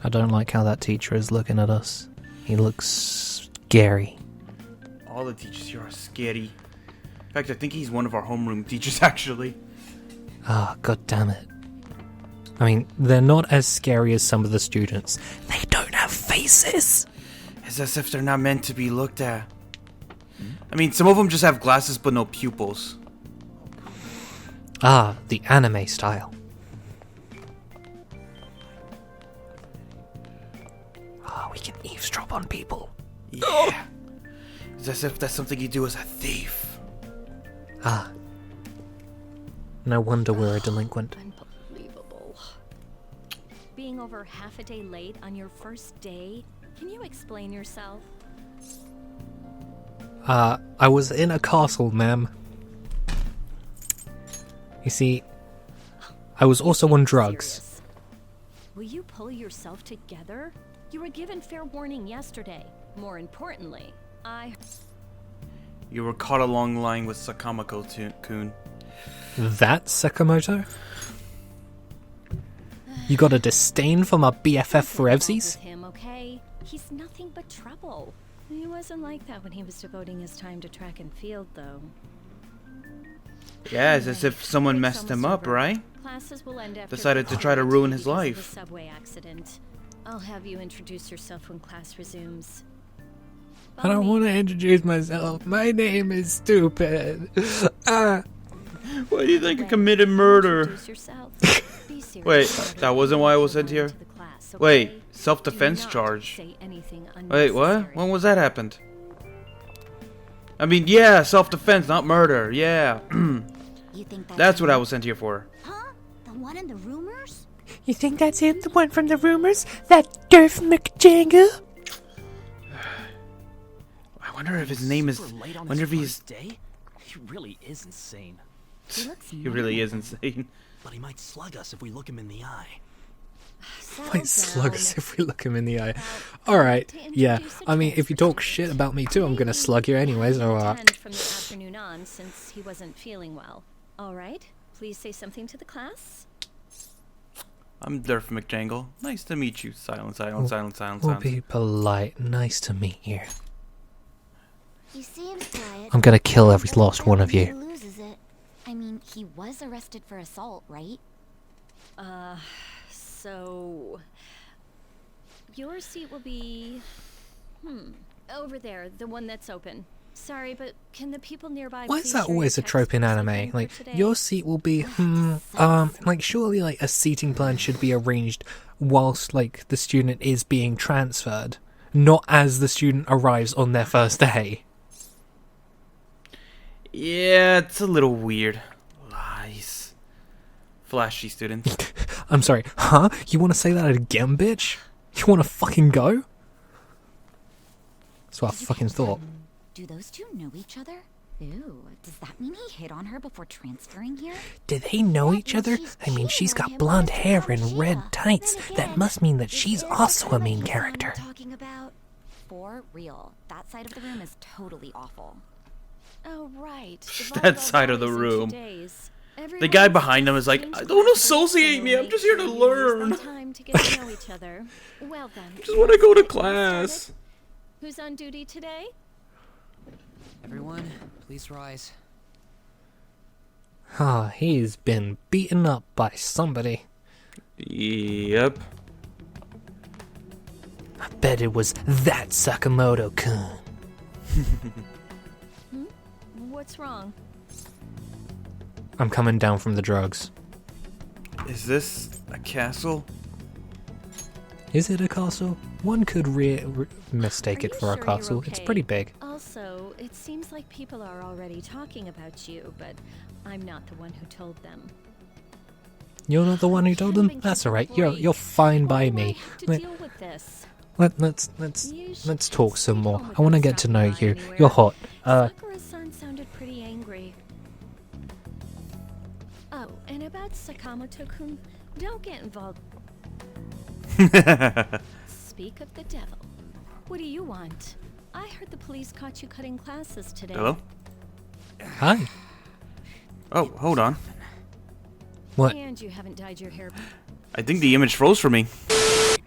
I don't like how that teacher is looking at us. He looks scary. All the teachers here are scary. In fact, I think he's one of our homeroom teachers, actually. Ah, god damn it. I mean, they're not as scary as some of the students. They don't have faces! It's as if they're not meant to be looked at. I mean, some of them just have glasses but no pupils. Ah, the anime style. Ah, we can eavesdrop on people. Yeah. It's as if that's something you do as a thief. Ah. No wonder we're a delinquent. Unbelievable. Being over half a day late on your first day? Can you explain yourself? I was in a castle, ma'am. You see, I was also on drugs. Serious? Will you pull yourself together? You were given fair warning yesterday. More importantly, You were caught along line with Sakamako-kun. That's Sakamoto? You got a disdain for my BFF for evsies? him, okay? He's nothing but trouble. He wasn't like that when he was devoting his time to track and field, though. Yeah, it's as if someone messed him up, right? Classes will end after Decided to try to ruin his because of life. the subway accident. I'll have you introduce yourself when class resumes. I don't want to introduce myself. My name is stupid. Why do you think I committed murder? Introduce yourself. Be serious Wait, about it. that wasn't why I was sent here? To the class, okay? Wait, self-defense Do not charge. say anything Wait, what? unnecessary. When was that happened? I mean, yeah, self-defense, not murder. Yeah. You think That's what I was sent here for. Huh? The one in the rumors? You think that's him, the one from the rumors? That Durf McJangle? I wonder if his name is... Wonder if he's... day? He really is insane. He really is insane. But he might slug us if we look him in the eye. Might slug us if we look him in the eye. Alright, yeah. I mean, if you talk shit about me too, I'm gonna slug you anyways, or From the afternoon on, since he wasn't feeling well. All right, please say something to the class. I'm Durf McJangle. Nice to meet you. Silence, silence, silence, silence, we'll silence. be polite. Nice to meet you. He seems quiet. I'm gonna kill every last one of He you. loses it. I mean, he was arrested for assault, right? So your seat will be over there, the one that's open. Sorry, but can the people nearby Why please is that share always a your trope in textbooks anime? again for Like, today? your seat will be, like, surely, like, a seating plan should be arranged whilst, like, the student is being transferred, not as the student arrives on their first day. Yeah, it's a little weird. Lies. Flashy student. I'm sorry, huh? You want to say that again, bitch? You want to fucking go? That's what I fucking thought. Do those two know each other? Ew, does that mean he hit on her before transferring here? Do they know each other? I mean, she's got blonde hair and red tights. That must mean that she's also a main character. Talking about for real. That side of the room is totally awful. Oh right. That side of the room. The guy behind him is like, don't associate me, I'm just here to learn. Time to get to know each other. Well then. Just want to go to class. Who's on duty today? Everyone, please rise. Ah, he's been beaten up by somebody. Yep. I bet it was that Sakamoto-kun. What's wrong? I'm coming down from the drugs. Is this a castle? Is it a castle? One could mistake Are it you for a sure you're castle. It's okay? pretty big. Also, it seems like people are already talking about you, but I'm not the one who told them. You're not the one who told them? That's alright. You're fine by Why do I me. have to deal with this? Let's talk some more. I want to get to know you. You're hot. Sakura-san sounded pretty angry. Oh, and about Sakamoto-kun, don't get involved. Speak of the devil. What do you want? I heard the police caught you cutting classes today. Hello? Hi. Oh, hold on. What? And you haven't dyed your hair. I think the image froze for me.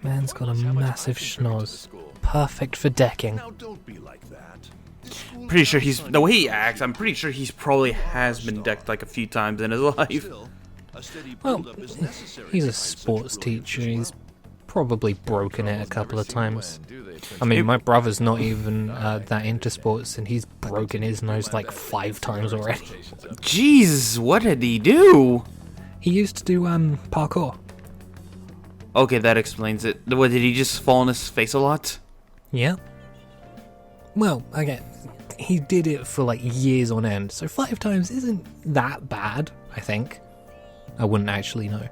Man's got a massive schnoz. Perfect for decking. Now don't be like that. Pretty sure he's the way he acts. I'm pretty sure he's probably has been decked like a few times in his life. Still, a steady Well, build-up is necessary he's a behind such sports brilliant teacher. machine. He's probably broken it a couple of times. I mean, my brother's not even that into sports, and he's broken his nose like 5 times already. Jeez, what did he do? He used to do parkour. Okay, that explains it. What, did he just fall on his face a lot? Yeah. Well, again, he did it for like years on end, so 5 times isn't that bad, I think. I wouldn't actually know.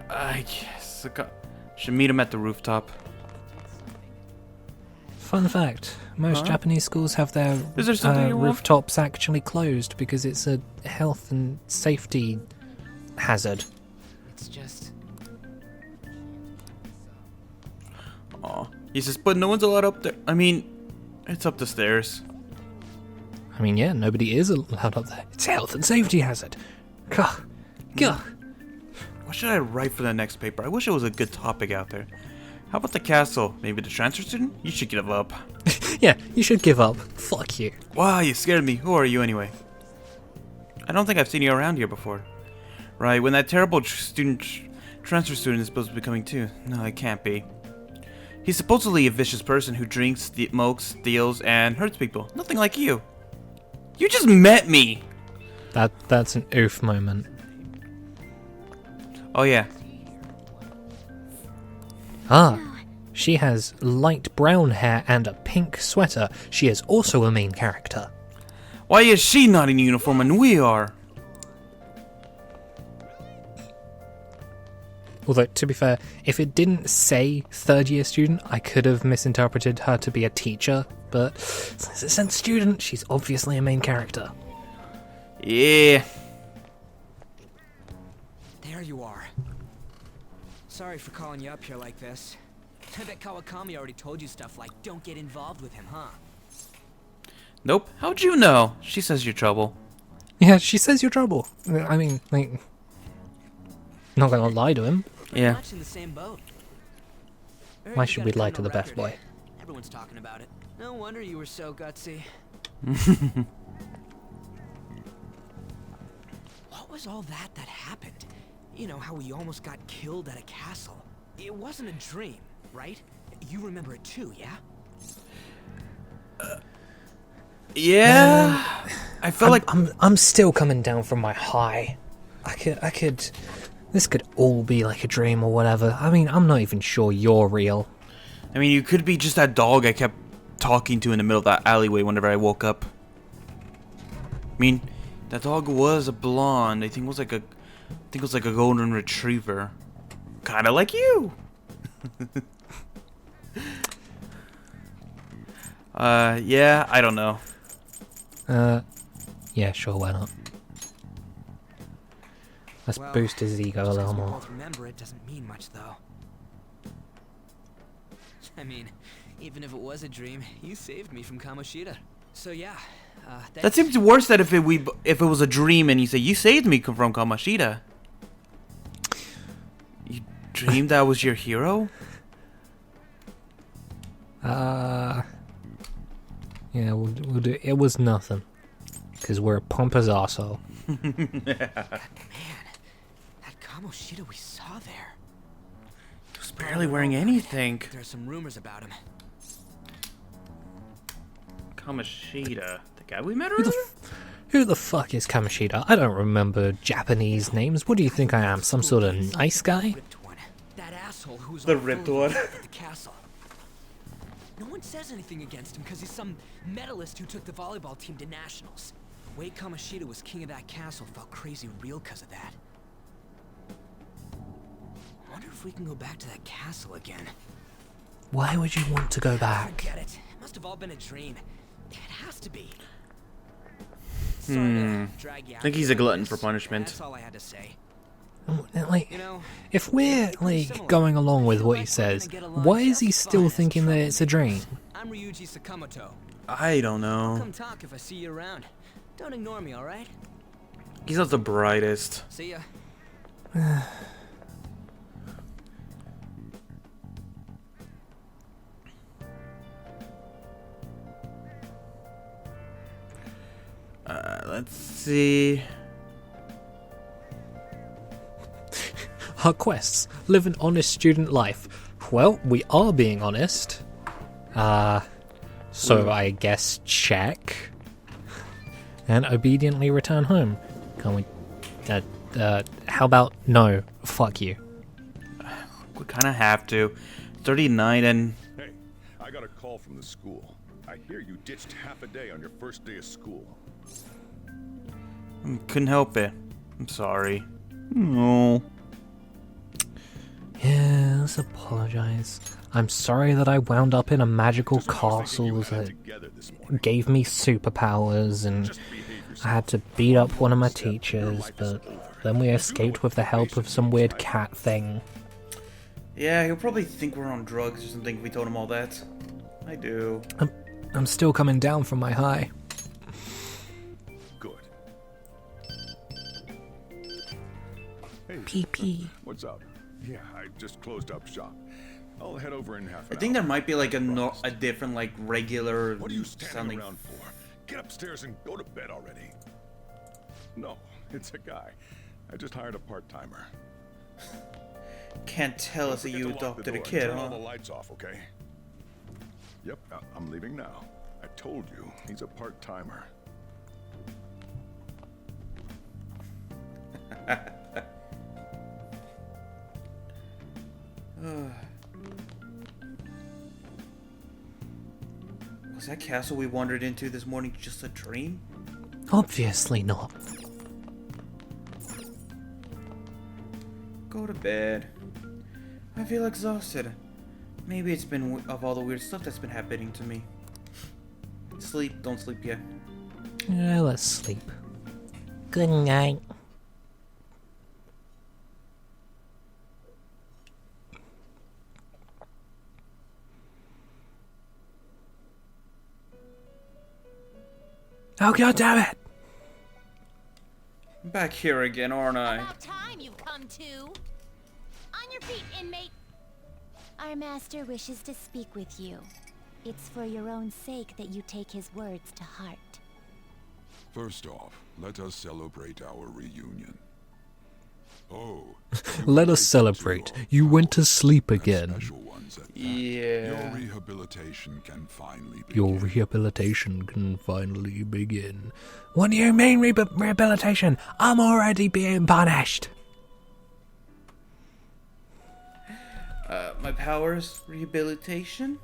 I guess should meet him at the rooftop. Fun fact, most Japanese schools have their Is there something you want? rooftops actually closed because it's a health and safety hazard. It's just... Aw. He says, but no one's allowed up there. I mean, it's up the stairs. I mean, yeah, nobody is allowed up there. It's a health and safety hazard. Gah. Gah. What should I write for the next paper? I wish it was a good topic out there. How about the castle? Maybe the transfer student? You should give up. Yeah, you should give up. Fuck you. Wow, you scared me. Who are you anyway? I don't think I've seen you around here before. Right, when that terrible transfer student is supposed to be coming too. No, it can't be. He's supposedly a vicious person who drinks, smokes, steals, and hurts people. Nothing like you. You just met me! That's an oof moment. Oh yeah. Ah, she has light brown hair and a pink sweater. She is also a main character. Why is she not in uniform and we are? Although, to be fair, if it didn't say third-year student, I could have misinterpreted her to be a teacher, but since it said student, she's obviously a main character. Yeah. There you are. Sorry for calling you up here like this. I bet Kawakami already told you stuff like, don't get involved with him, huh? Nope. How'd you know? She says you're trouble. Yeah, she says you're trouble. I mean, like, not gonna lie to him. Yeah. Much in the same boat. Heard Why you should got we a lie ton to the of best record. boy? Everyone's talking about it. No wonder you were so gutsy. What was all that happened? You know, how we almost got killed at a castle. It wasn't a dream, right? You remember it too, yeah? Yeah. I feel like I'm still coming down from my high. I could. This could all be like a dream or whatever. I mean, I'm not even sure you're real. I mean, you could be just that dog I kept talking to in the middle of that alleyway whenever I woke up. I mean, that dog was a blonde. I think it was like a golden retriever. Kind of like you. Yeah, I don't know. Yeah, sure, why not? Let's Well, boost his ego a just little 'cause we more. both remember it doesn't mean much, though. I mean, even if it was a dream, you saved me from Kamoshida. So yeah, That seems worse than if it was a dream and you say you saved me from Kamoshida. You dreamed I was your hero? Yeah, we'll do. It was nothing, cause we're a pompous arsehole. Man, that Kamoshida we saw there. He was barely wearing anything. There's some rumors about him. Kamoshida, the guy we met earlier? Who the fuck is Kamoshida? I don't remember Japanese names. What do you think I am? Some sort of nice guy? Ripped one. That asshole who was The on the ripped phone one. at the castle. No one says anything against him because he's some medalist who took the volleyball team to nationals. Wade Kamoshida was king of that castle, felt crazy real because of that. I wonder if we can go back to that castle again. Why would you want to go back? Forget it. It must have all been a dream. It has to be. Sorry to drag you out I think he's here a glutton like for this. punishment. That's all I had to say. Like, You know, if we're like going along with what he says, why is he still thinking that it's a dream? I'm Ryuji Sakamoto. I don't know. Come talk if I see you around. Don't ignore me, all right? He's not the brightest. See ya. Let's see. Our quests. Live an honest student life. Well, we are being honest. So I guess check. And obediently return home. Can't we... how about no? Fuck you. We kind of have to. 39 and... Hey, I got a call from the school. I hear you ditched half a day on your first day of school. Couldn't help it. I'm sorry. No. Yes, apologize. I'm sorry that I wound up in a magical Just when I was thinking castle you had that together this morning. gave me superpowers, and Just behave yourself. I had to beat up one of my Step, your teachers, life is but over. then we You do escaped know with the help of information some means, weird right? cat thing. Yeah, he'll probably think we're on drugs or something if we told him all that. I do. I'm still coming down from my high. Good. Hey, PP. what's up? Yeah, I just closed up shop. I'll head over in half I an think hour. there might be like a different, like, regular What are you standing sounding... around for? Get upstairs and go to bed already. No, it's a guy. I just hired a part-timer. Can't tell Don't us that forget you to lock the adopted a door and kid, turn all huh? the lights off, okay? Yep, I'm leaving now. I told you, he's a part-timer. Was that castle we wandered into this morning just a dream? Obviously not. Go to bed. I feel exhausted. Maybe it's been of all the weird stuff that's been happening to me. Sleep, don't sleep yet. Yeah, let's sleep. Good night. Oh, god damn it! I'm back here again, aren't I? About time you've come to. On your feet, inmate. Our master wishes to speak with you. It's for your own sake that you take his words to heart. First off, let us celebrate our reunion. Oh, Let us celebrate. You went to sleep again. special ones at that. Yeah. Your rehabilitation can finally begin. Your rehabilitation can finally begin. What do you mean rehabilitation? I'm already being punished. My powers, rehabilitation?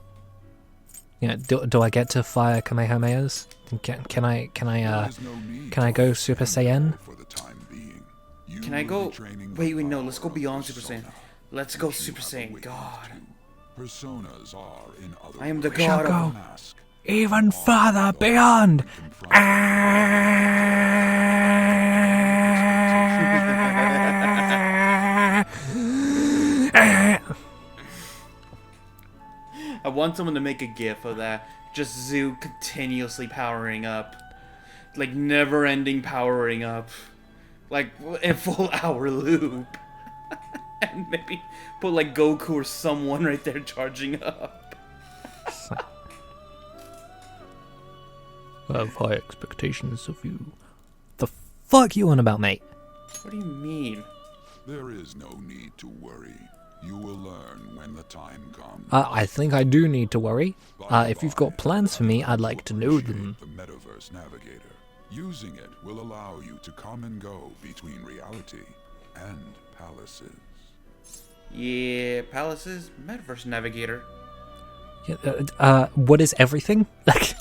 Yeah, do I get to fire Kamehamehas? Can I There is no need can I go for Super standby Saiyan? for the time being. You Can I will go? be training the Wait, no, power let's go of beyond Super persona, Saiyan. Let's go which you Super have Saiyan. awakened God. to. Personas are, in other I am the words, god Shall of... go. mask. Even further beyond. I want someone to make a gif of that. Just Zoo continuously powering up. Like, never-ending powering up. Like, a full hour loop. And maybe put, like, Goku or someone right there charging up. I have high expectations of you. The fuck you on about, mate? What do you mean? There is no need to worry. You will learn when the time comes. I think I do need to worry. By the If you've by, got plans for me, I I'd learned like to know appreciate them. The Metaverse Navigator. Using it will allow you to come and go between reality and palaces. Yeah, Palaces, Metaverse Navigator. Yeah, what is everything? Like,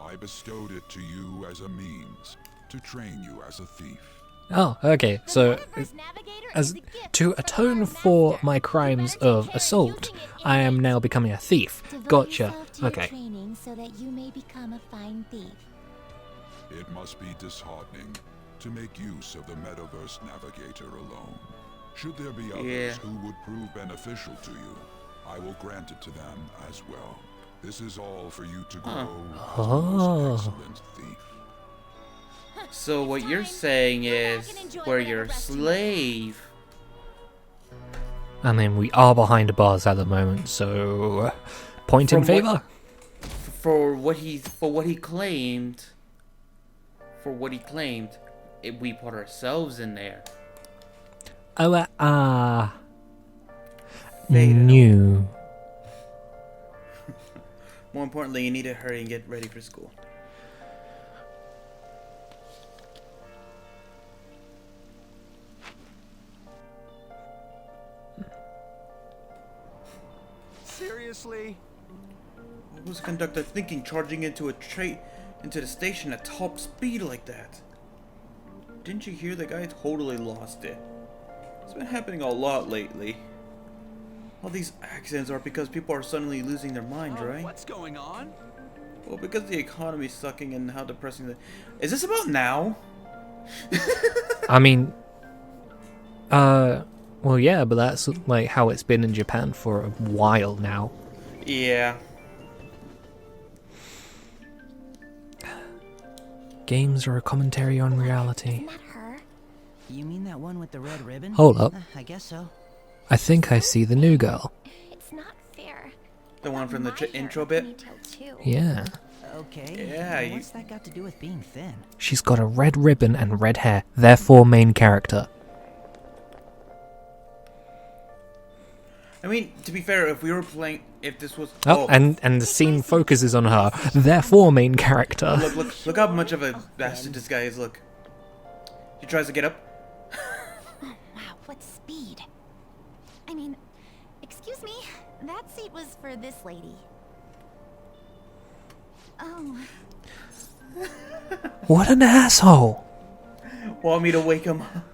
I bestowed it to you as a means to train you as a thief. oh, okay. So, Metaverse Navigator as is a gift to from our atone for master. my crimes You better of take care assault, using it, I am inmate. now becoming a thief. Devote Gotcha. yourself to your Okay. training so that you may become a fine thief. It must be disheartening to make use of the Metaverse Navigator alone. Should there be others Yeah. who would prove beneficial to you, I will grant it to them as well. This is all for you to grow as a Oh. most excellent thief. So what you're saying is we're your slave. I mean, we are behind bars at the moment, so point in From what- favor. For what he claimed. We put ourselves in there. Oh, Fade it new. More importantly, you need to hurry and get ready for school. Seriously? What was the conductor thinking, charging into the station at top speed like that? Didn't you hear the guy totally lost it? It's been happening a lot lately. All these accidents are because people are suddenly losing their minds, right? What's going on? Well, because the economy's sucking and how depressing the... Is this about now? I mean, well, yeah, but that's like how it's been in Japan for a while now. Yeah. Games are a commentary on reality. Isn't that her? You mean that one with the red ribbon? Hold up. I guess so. I think I see the new girl. It's not fair. The one from the My hair intro is bit? ponytailed too. Yeah. Okay. Yeah, you- What's that got to do with being thin? She's got a red ribbon and red hair. Therefore, main character. I mean, to be fair, if we were playing... If this was... Oh, and the scene focuses on her. Therefore, main character. Look how much of a bastard this guy is, look. He tries to get up. Oh, wow, what speed. I mean, excuse me, that seat was for this lady. Oh, What an asshole. Want me to wake him up?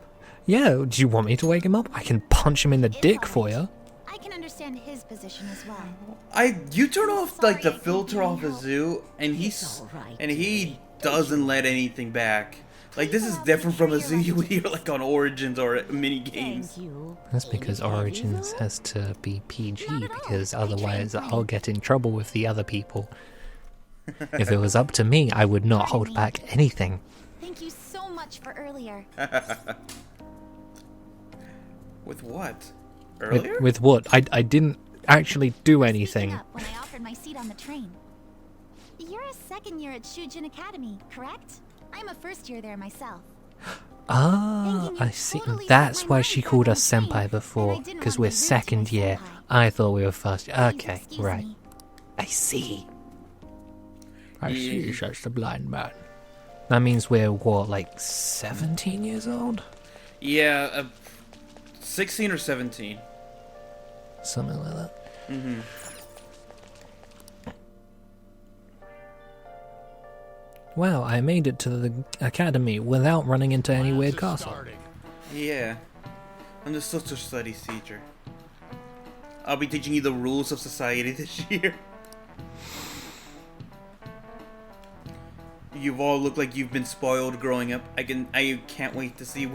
Yeah, do you want me to wake him up? I can punch him in the dick for you. I can understand his position as well. You turn off, like, the Sorry, filter off the no. zoo, and It's all right. he doesn't let anything back. Like, this is different from a zoo you would hear, like, on Origins or mini games. Thank you. That's because Origins has to be PG, Not at all. because I tried otherwise fine. I'll get in trouble with the other people. If it was up to me, I would not hold back anything. Thank you so much for earlier. With what? Earlier? With what? I didn't actually do Speaking anything. up when I offered my seat on the train. You're a second year at Shujin Academy, correct? I'm a first year there myself. Ah, Thinking you I see. totally That's read my why mind she back called on us the train, senpai and before, I didn't because wanna we're be rude to my second year. senpai. I thought we were first. Please Okay, excuse right. me. I see. I Yeah. see, such the blind man. That means we're, what, like 17 years old? Yeah, 16 or 17. Something like that. Mm-hmm. Wow, I made it to the academy without running into any weird castle. Yeah. I'm the social studies teacher. I'll be teaching you the rules of society this year. You've all looked like you've been spoiled growing up. I can't wait to see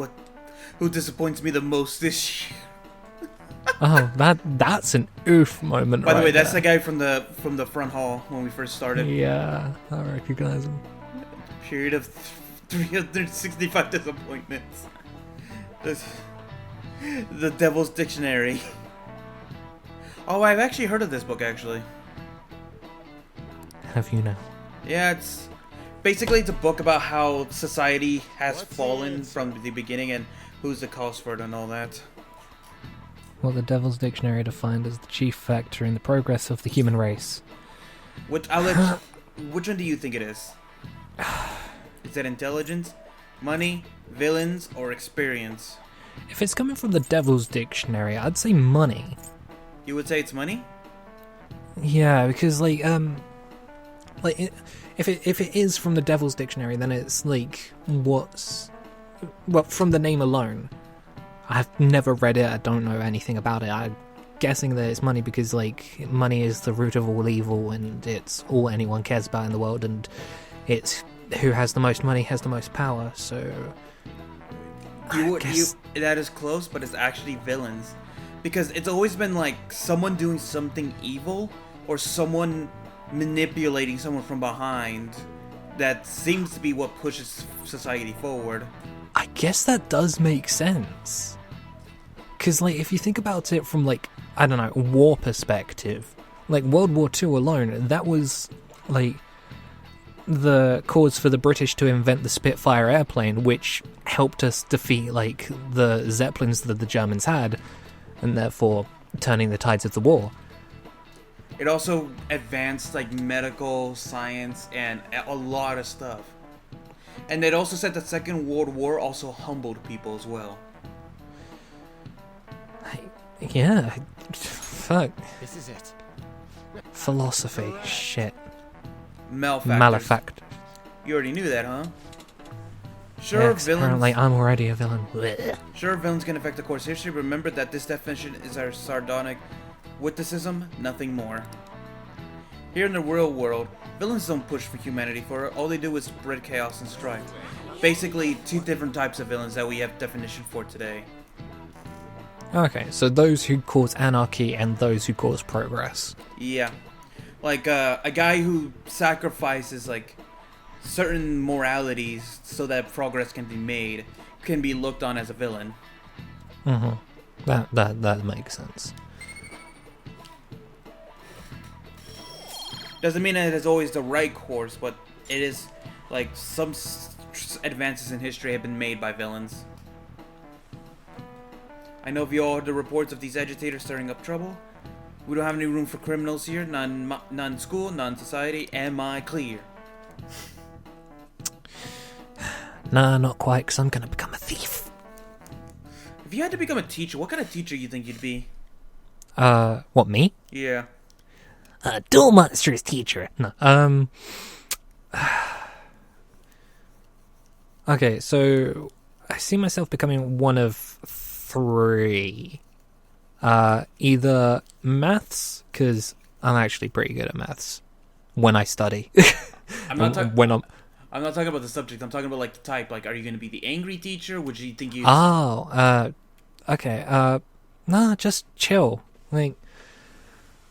who disappoints me the most this year. Oh, that's an oof moment. By the right way, that's there. the guy from the front hall when we first started. Yeah, I recognize him. Period of 365 disappointments. The Devil's Dictionary. Oh, I've actually heard of this book, actually. Have you now? Yeah, it's a book about how society has fallen from the beginning and who's the cause for it and all that. What the Devil's Dictionary defined as the chief factor in the progress of the human race. Which one do you think it is? Is that intelligence, money, villains, or experience? If it's coming from the Devil's Dictionary, I'd say money. You would say it's money? Yeah, because if it is from the Devil's Dictionary, then it's like from the name alone. I've never read it. I don't know anything about it. I'm guessing that it's money because money is the root of all evil, and it's all anyone cares about in the world, and it's who has the most money has the most power. So that is close, but it's actually villains. Because it's always been someone doing something evil or someone manipulating someone from behind. that seems to be what pushes society forward. I guess that does make sense. Because, like, if you think about it from, like, I don't know, war perspective, like, World War II alone, that was, like, the cause for the British to invent the Spitfire airplane, which helped us defeat, like, the Zeppelins that the Germans had, and therefore turning the tides of the war. It also advanced, like, medical science and a lot of stuff. And it also said the Second World War also humbled people as well. Yeah, fuck. This is it. Philosophy, shit. Malefactors. You already knew that, huh? Sure, Yeah, 'cause apparently I'm already a villain. Blech. Sure, villains can affect the course history. Remember that this definition is our sardonic witticism, nothing more. Here in the real world, villains don't push for humanity for it. All they do is spread chaos and strife. Basically, two different types of villains that we have definition for today. Okay, so those who cause anarchy and those who cause progress. Yeah. Like, a guy who sacrifices, like, certain moralities so that progress can be made can be looked on as a villain. Mm-hmm. That makes sense. Doesn't mean that it is always the right course, but it is, like, some advances in history have been made by villains. I know of you all heard the reports of these agitators stirring up trouble. We don't have any room for criminals here, none in school, none in society. Am I clear? Nah, not quite, because I'm gonna become a thief. If you had to become a teacher, what kind of teacher you think you'd be? What, me? Yeah. Dual monstrous teacher. No, okay, so I see myself becoming one of three. Either maths, because I'm actually pretty good at maths when I study. I'm not talking. When I'm not talking about the subject. I'm talking about, like, the type. Like, are you going to be the angry teacher? Would you think you? Oh, okay. Nah, just chill. Like,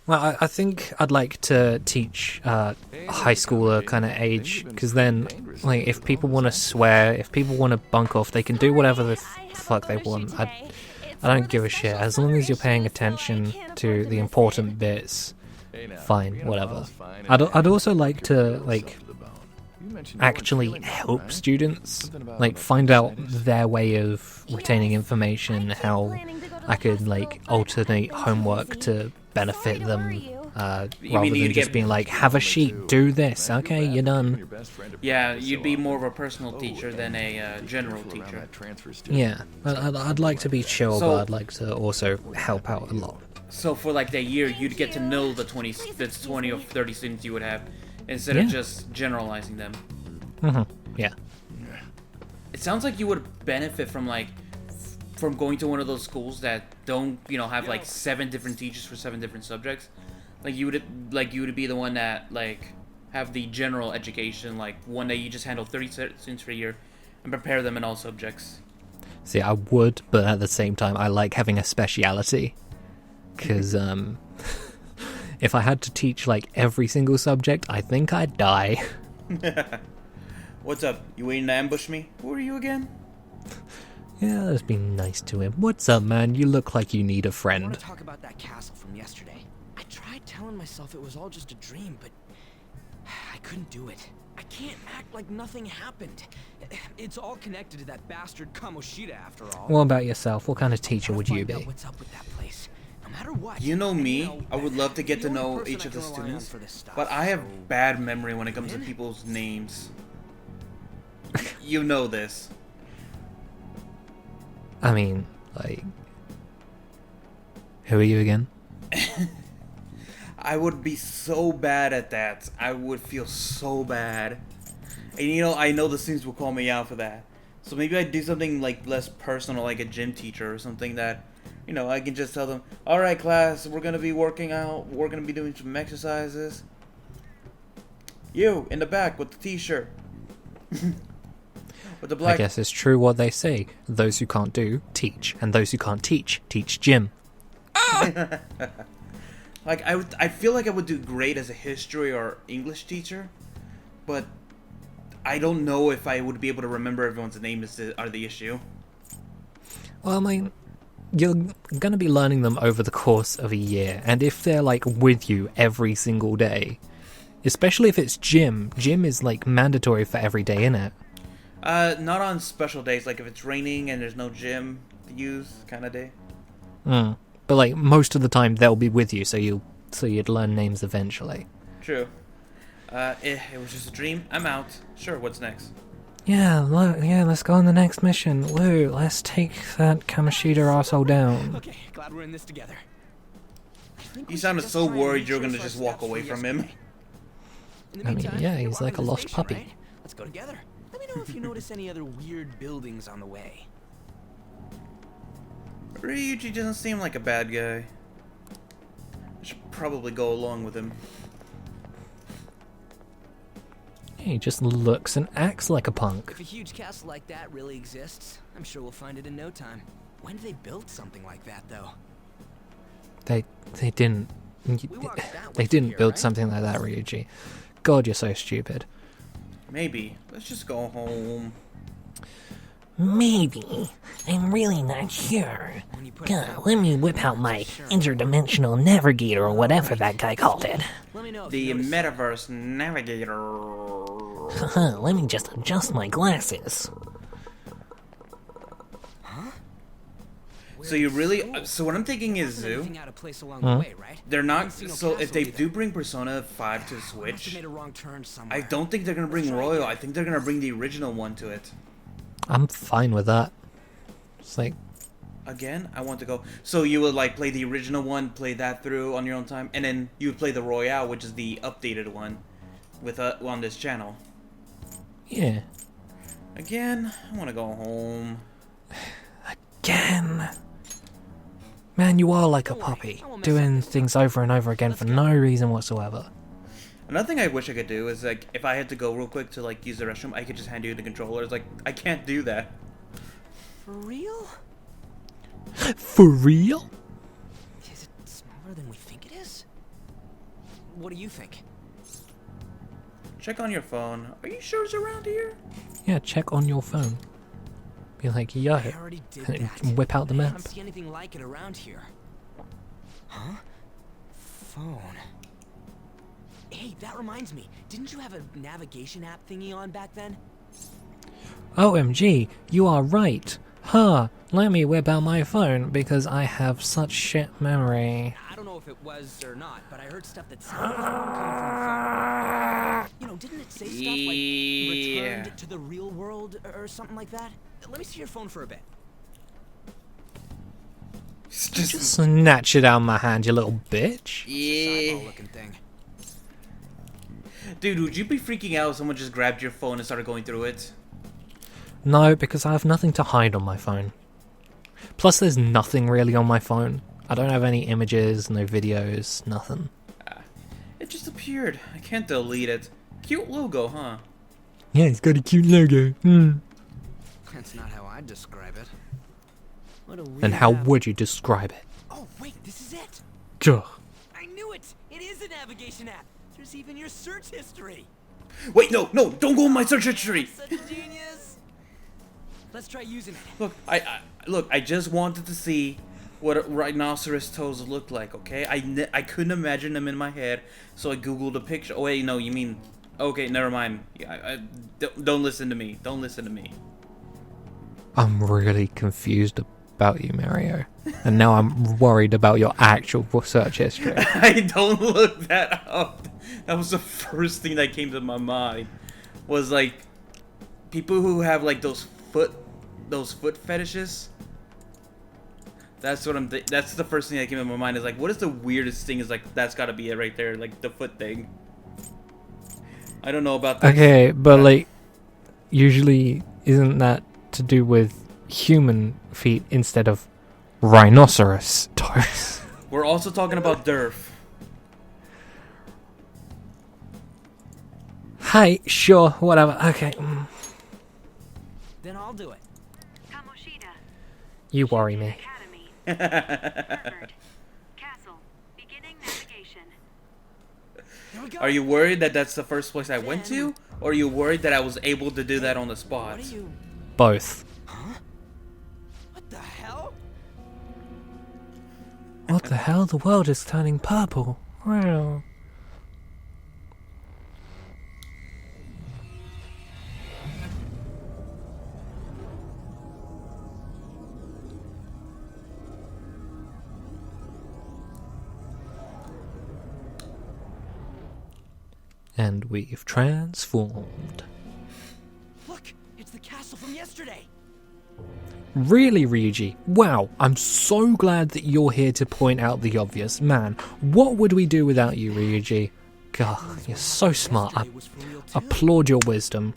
well, I think I'd like to teach high schooler kind of age, because then, like, if people want to swear, if people want to bunk off, they can do whatever the fuck they want. I don't give a shit. As long as you're paying attention to the important bits, fine, whatever. I'd also like to, like, actually help students, like, find out their way of retaining information, how I could, like, alternate homework to benefit them, rather than just being like, have a sheet, do this, okay, you're done. Yeah, you'd be more of a personal teacher than a general teacher. Yeah, I'd like to be chill, but I'd like to also help out a lot. So for, like, that year, you'd get to know the 20 or 30 students you would have, instead of just generalizing them. Mm-hmm. Yeah. It sounds like you would benefit from, like, from going to one of those schools that don't, have, like, 7 different teachers for 7 different subjects. Like, you would be the one that, like, have the general education, like, one that you just handle 30 students for a year and prepare them in all subjects. See, I would, but at the same time, I like having a speciality. Because, if I had to teach, like, every single subject, I think I'd die. What's up? You waiting to ambush me? Who are you again? Yeah, let's be nice to him. What's up, man? You look like you need a I friend. want to talk about that castle from yesterday. I tried telling myself it was all just a dream, but I couldn't do it. I can't act like nothing happened. It's all connected to that bastard Kamoshida, after all. What about yourself? What kind of teacher would you be? What's up with that place? No matter what. You know me, I would love to get to know each of the students, but I have bad memory when it comes to people's names. You know this. I mean, like, who are you again? I would be so bad at that. I would feel so bad. And I know the students will call me out for that. So maybe I'd do something, like, less personal, like a gym teacher or something that, I can just tell them, alright class, we're going to be working out, we're going to be doing some exercises. You, in the back with the t-shirt. With the black... I guess it's true what they say. Those who can't do, teach. And those who can't teach gym. Like, I feel like I would do great as a history or English teacher, but I don't know if I would be able to remember everyone's name are the issue. Well, I mean, you're gonna be learning them over the course of a year, and if they're like with you every single day, especially if it's gym is like mandatory for every day, innit? Not on special days, like if it's raining and there's no gym to use, kind of day. But like most of the time they'll be with you, so you'd learn names eventually. True. It was just a dream. I'm out. Sure, what's next? Yeah, let's go on the next mission. Woo, let's take that Kamoshida arsehole down. Okay, glad we're in this together. You sounded so worried you were gonna just walk away from him. I mean, yeah, he's like a lost puppy. Right? Let's go together. Let me know if you notice any other weird buildings on the way. Ryuji doesn't seem like a bad guy. I should probably go along with him. He just looks and acts like a punk. If a huge castle like that really exists, I'm sure we'll find it in no time. When did they build something like that, though? They didn't. They didn't build something like that, Ryuji. God, you're so stupid. Maybe. Let's just go home. Maybe. I'm really not sure. Let me whip out my interdimensional navigator or whatever that guy called it. The Metaverse Navigator. Let me just adjust my glasses. So you really... So what I'm thinking is, Zoo, they're not... So if they do bring Persona 5 to the Switch, I don't think they're going to bring Royal. I think they're going to bring the original one to it. I'm fine with that. It's like... Again, I want to go... So you would like play the original one, play that through on your own time, and then you would play the Royale, which is the updated one, with on this channel. Yeah. Again, I want to go home. Again. Man, you are like a puppy, doing things over and over again for no reason whatsoever. Another thing I wish I could do is, like, if I had to go real quick to, like, use the restroom, I could just hand you the controller. It's like, I can't do that. For real? For real? Is it smaller than we think it is? What do you think? Check on your phone. Are you sure it's around here? Yeah, check on your phone. Be like, yo, I already did that. whip out the I don't maps. see anything like it around here. Huh? Phone. Hey, that reminds me. Didn't you have a navigation app thingy on back then? OMG, you are right. Huh, let me whip out my phone because I have such shit memory. I don't know if it was or not, but I heard stuff that sounded like coming from the phone. You know, didn't it say stuff like returned to the real world or something like that? Let me see your phone for a bit. Just Snatch it out of my hand, you little bitch. yeah. Looking thing. Dude, would you be freaking out if someone just grabbed your phone and started going through it? No, because I have nothing to hide on my phone. Plus, there's nothing really on my phone. I don't have any images, no videos, nothing. It just appeared. I can't delete it. Cute logo, huh? Yeah, it's got a cute logo. That's not how I describe it. What a weird And how app. would you describe it? Oh, wait, this is it. Duh. I knew it. It is a navigation app. There's even your search history. Wait, no, don't go in my search history. Such a genius. Let's try using it. Look, I just wanted to see what rhinoceros toes looked like, okay? I couldn't imagine them in my head, so I googled a picture. Oh wait, no, you mean... Okay, never mind. Don't listen to me. Don't listen to me. I'm really confused about you, Mario. And now I'm worried about your actual search history. I don't look that up. That was the first thing that came to my mind. Was like people who have like those foot fetishes. That's what that's the first thing that came to my mind. Is like, what is the weirdest thing? Is like, that's got to be it right there, like the foot thing. I don't know about that. Okay, but like, usually isn't that to do with human feet instead of rhinoceros toes? We're also talking about Durf. Hi, sure, whatever. Okay. Then I'll do it. Kamoshida. You worry me. Academy. Harvard. Castle. Beginning navigation. Here we go. Are you worried that that's the first place I went to? Or are you worried that I was able to do that on the spot? What are you... Both. Huh? What the hell? What the hell? The world is turning purple. Wow. And we've transformed. Look, it's the castle from yesterday. Really, Ryuji? Wow, I'm so glad that you're here to point out the obvious. Man, what would we do without you, Ryuji? God, you're so smart. I applaud your wisdom.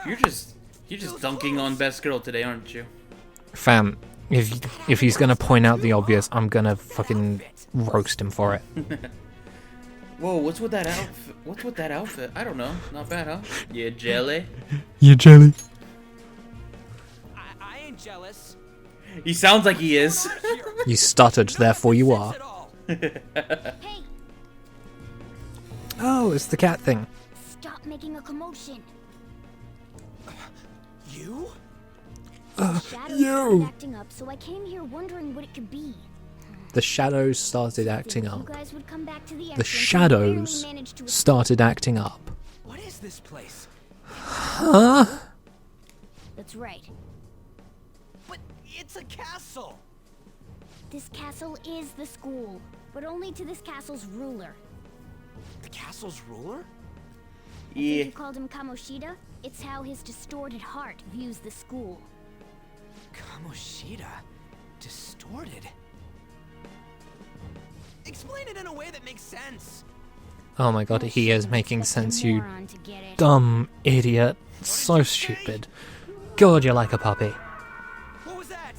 You're just dunking on Best Girl today, aren't you? Fam, if he's gonna point out the obvious, I'm gonna fucking roast him for it. Whoa, what's with that outfit? What's with that outfit? I don't know. Not bad, huh? Yeah, jelly. You jelly. I ain't jealous. He sounds like he is. You stuttered, therefore you are. Hey, Oh, it's the cat thing. stop making a commotion. You? Shadows you. started acting up, so I came here wondering what it could be. The shadows started acting You up. guys would come back to the The entrance and shadows barely managed to started acting up. What is this place? Huh? That's right. But it's a castle. This castle is the school, but only to this castle's ruler. The castle's ruler? I think Yeah. you called him Kamoshida? It's how his distorted heart views the school. Kamoshida? Distorted? Explain it in a way that makes sense. Oh my god, he is making sense, you Moron to get it. dumb idiot. So stupid. God, you're like a puppy. What was that?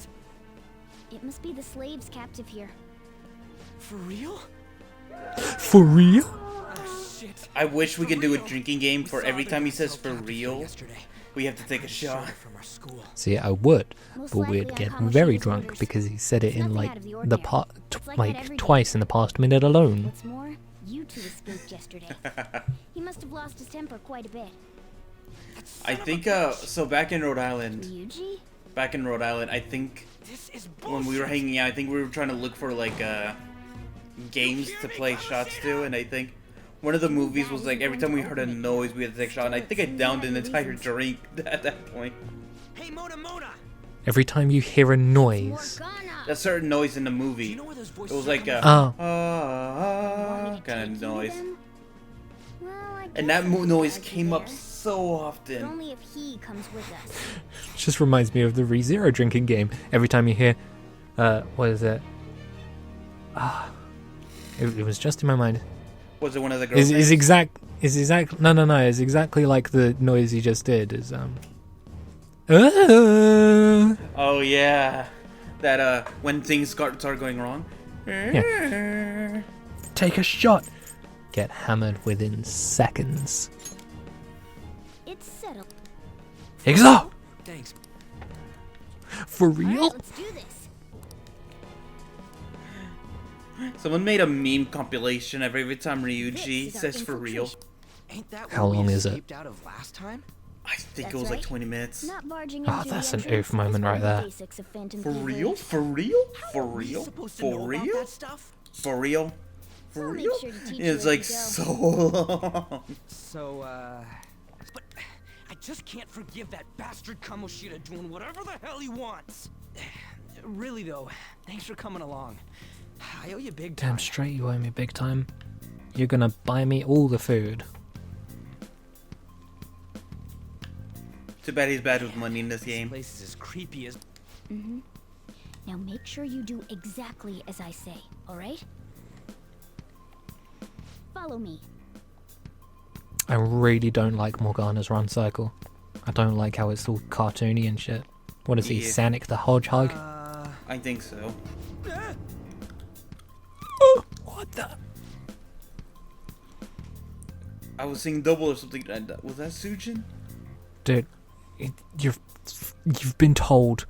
It must be the slaves captive here. For real? For real? Oh, shit. I wish we could do a drinking game We for saw every they time he got says held for captive real. yesterday. We have to take a shot. From our school. See, I would, Most but likely we'd on get Kamoshida's very drunk orders. because he said it It's in nothing like out of the the ordinary. part, It's like that every like day. twice in the past minute alone. What's more, you two escaped yesterday. He must have lost his temper quite a bit. I think so back in Rhode Island, Ryuji? I think This is when we were hanging out, I think we were trying to look for like games to play shots to, and I think one of the movies was like every time we heard a noise we had to take a shot, and I think I downed an entire drink at that point. Hey, Mona! Every time you hear a noise, A certain noise in the movie, You know where those it voices was like a oh, kind of noise, Well, I and guess that I could noise argue came up there, so but often. only if he comes with us. just reminds me of the ReZero drinking game. Every time you hear, what is it? It was just in my mind. Was it one of the girls? Is exact? No. It's exactly like the noise you just did. Is Oh yeah, that when things start going wrong. Take a shot. Get hammered within seconds. It's settled. Exo! Thanks. For Alright, real? let's do this. Someone made a meme compilation of every time This Ryuji is our says for real. infiltration. Ain't that How what long we is it? escaped out of last time? I think That's it was like right. 20 minutes. Not barging Oh, into that's the an entrance oof moment is one right of the there. basics of Phantom For Thievery. real? For real? For We real? supposed to For know about real? that stuff? For real? For I'll make real? sure to teach you It's as like we go. so long. So, but I just can't forgive that bastard Kamoshida doing whatever the hell he wants. Really though, thanks for coming along. I owe you big time. Damn straight you owe me big time. You're gonna buy me all the food. Too bad he's bad with money in this game. This place is as creepy as. Mm-hmm. Now make sure you do exactly as I say, alright? Follow me. I really don't like Morgana's run cycle. I don't like how it's all cartoony and shit. What is he, Yeah. Sonic the Hedgehog? I think so. What the? I was seeing double or something. Was that Sujin? Dude, you've been told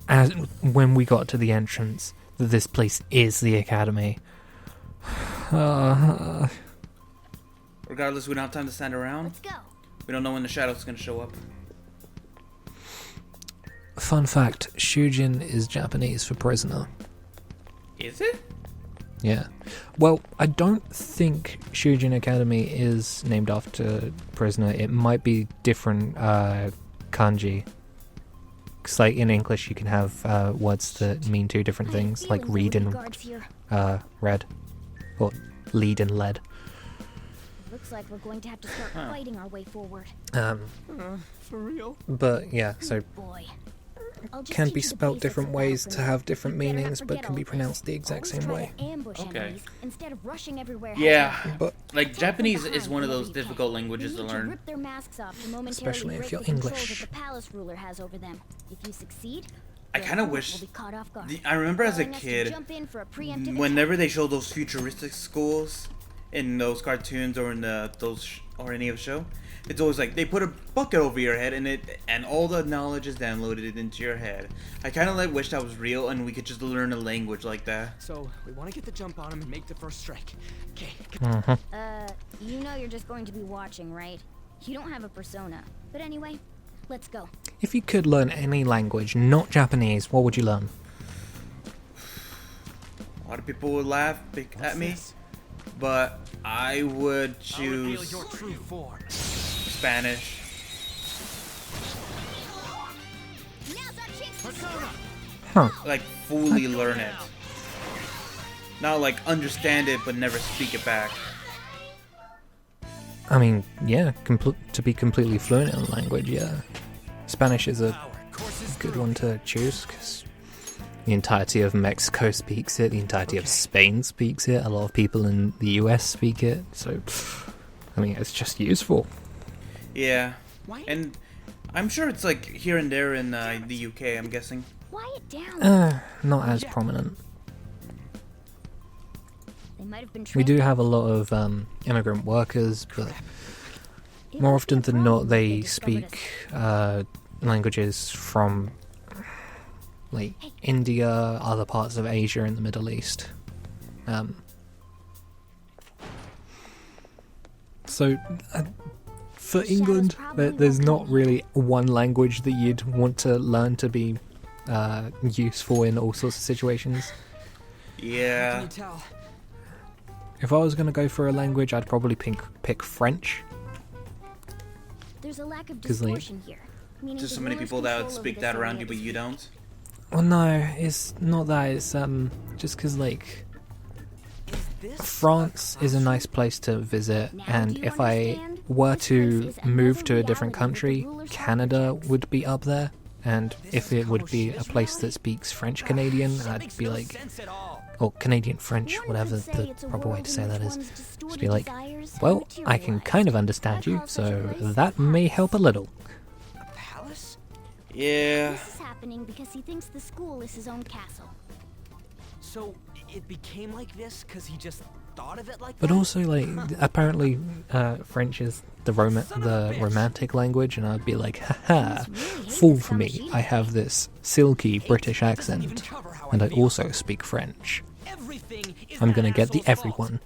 as when we got to the entrance that this place is the academy. Regardless, we don't have time to stand around. Let's go. We don't know when the shadow's gonna show up. Fun fact, Shujin is Japanese for prisoner. Is it? Yeah. Well, I don't think Shujin Academy is named after prisoner. It might be different kanji. Because like in English you can have words that mean two different things, like read and red. Or lead and lead. Looks like we're going to have to start fighting our way forward. For real? But yeah, so Boy. I'll just can teach be you the spelt basics different of ways battle to for have now. different You better not meanings, but forget can be all this. pronounced the exact Always same try way. to ambush Okay. enemies instead of rushing everywhere Yeah. head-on. But Like, Attack from Japanese is behind one of whenever those you can. difficult languages You to need learn. rip their masks off to momentarily Especially if break you're the control English. that the palace ruler has over them. If you succeed, I your kind of opponent wish. will be caught off guard, I remember as a allowing us to kid, jump in for a preemptive whenever attack. they show those futuristic schools in those cartoons or in or any of the show, it's always like they put a bucket over your head and all the knowledge is downloaded into your head. I kind of like wish that was real and we could just learn a language like that. So, we want to get the jump on him and make the first strike. Okay. You know you're just going to be watching, right? You don't have a persona. But anyway, let's go. if you could learn any language, not Japanese, what would you learn? A lot of people would laugh at me, but I would choose your true form. Spanish. Huh. Like fully learn it. Not like understand it but never speak it back. I mean, yeah, to be completely fluent in a language, yeah. Spanish is a good one to choose, because the entirety of Mexico speaks it, the entirety of Spain speaks it, a lot of people in the US speak it, so, I mean, it's just useful. Yeah. And I'm sure it's like here and there in the UK, I'm guessing. Quiet down. Not as prominent. They might have been We do trained. have a lot of immigrant workers, but It more must be often a than problem not if they discovered us. speak languages from like India, other parts of Asia and the Middle East. So for England, there's not really one language that you'd want to learn to be useful in all sorts of situations. Yeah. Can you tell? If I was going to go for a language, I'd probably pick French. There's a lack of 'Cause, like, distortion here. Meaning Just so the many ruler's people that would control over speak this that around area you, but is you weak. don't. Well, no, it's not that. It's just because like France is a nice place to visit, Now and do you if I understand? were This to place is move another to a different reality that the country, ruler's Canada projects. would be up there. And if it would be a place that speaks French Canadian, That I'd makes be no like, sense at all. or Canadian French, One whatever could say the it's a proper way world to say in that which is. one's Just distorted be like, desires are well, I can kind of materialized. understand you, I call such a so place that may help a little. A palace? Yeah. This is happening because he thinks the school is his own castle. So, it became like this because he just thought of it like But that? also, like, apparently French is the romantic language, and I'd be like, haha, fool for me, I have this silky British accent, and I also speak French. Everything is I'm that gonna get the asshole's fault. everyone.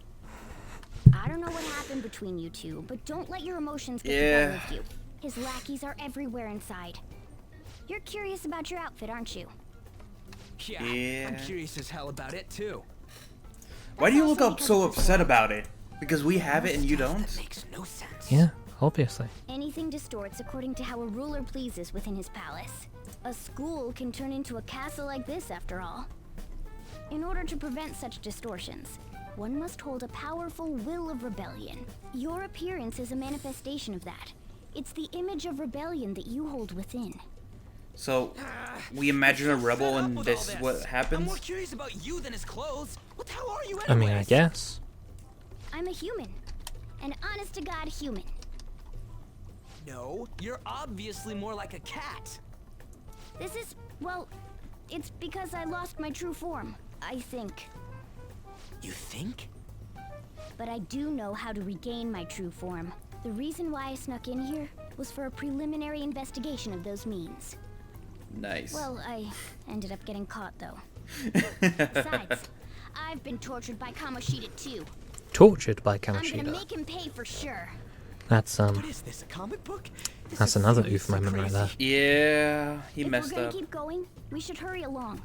I don't know what happened between you two, but don't let your emotions get Yeah. the better of you. His lackeys are everywhere inside. You're curious about your outfit, aren't you? Yeah, Yeah. I'm curious as hell about it too. Why do you look also up so because it's upset about it? Because we have it and you don't? That makes no sense. Yeah, obviously. Anything distorts according to how a ruler pleases within his palace. A school can turn into a castle like this, after all. In order to prevent such distortions, one must hold a powerful will of rebellion. Your appearance is a manifestation of that. It's the image of rebellion that you hold within. So, we imagine a rebel and With this all is what I'm more happens? curious about you than his clothes. What the hell are you I mean, I anyways? guess. I'm a human. An honest-to-God human. No, you're obviously more like a cat. This is, well, it's because I lost my true form, I think. You think? But I do know how to regain my true form. The reason why I snuck in here was for a preliminary investigation of those means. Nice. Well, I ended up getting caught, though. Besides, I've been tortured by Kamoshida, too. tortured by I'm gonna Kamoshida. make him pay for sure. That's What is this, a comic book? This that's is another seriously oof moment right there. Yeah, he If messed we're gonna up. keep going, we should hurry along.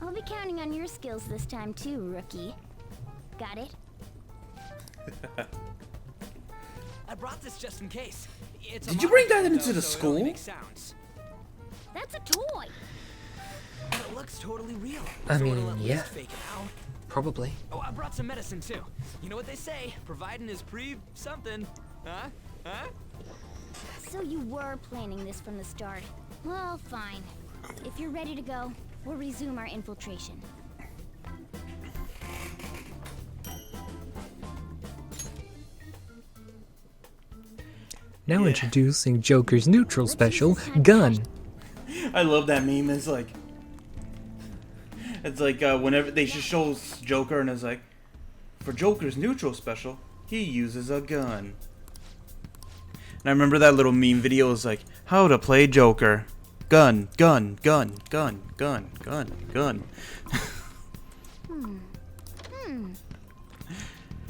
I'll be counting on your skills this time too, rookie. Got it? I brought this just in case. It's a Did you bring that modern into the though, so it only school? makes sounds. That's a toy. But it looks totally real. I so mean, it'll at least yeah. fake it out. Probably. Oh, I brought some medicine too. You know what they say? Providing is something. Huh? Huh? So you were planning this from the start. Well, fine. If you're ready to go, we'll resume our infiltration. Now introducing Joker's neutral special, Gun. I love that meme. It's like whenever they just show Joker and it's like, for Joker's neutral special, he uses a gun. And I remember that little meme video was like, how to play Joker. Gun, gun, gun, gun, gun, gun, gun.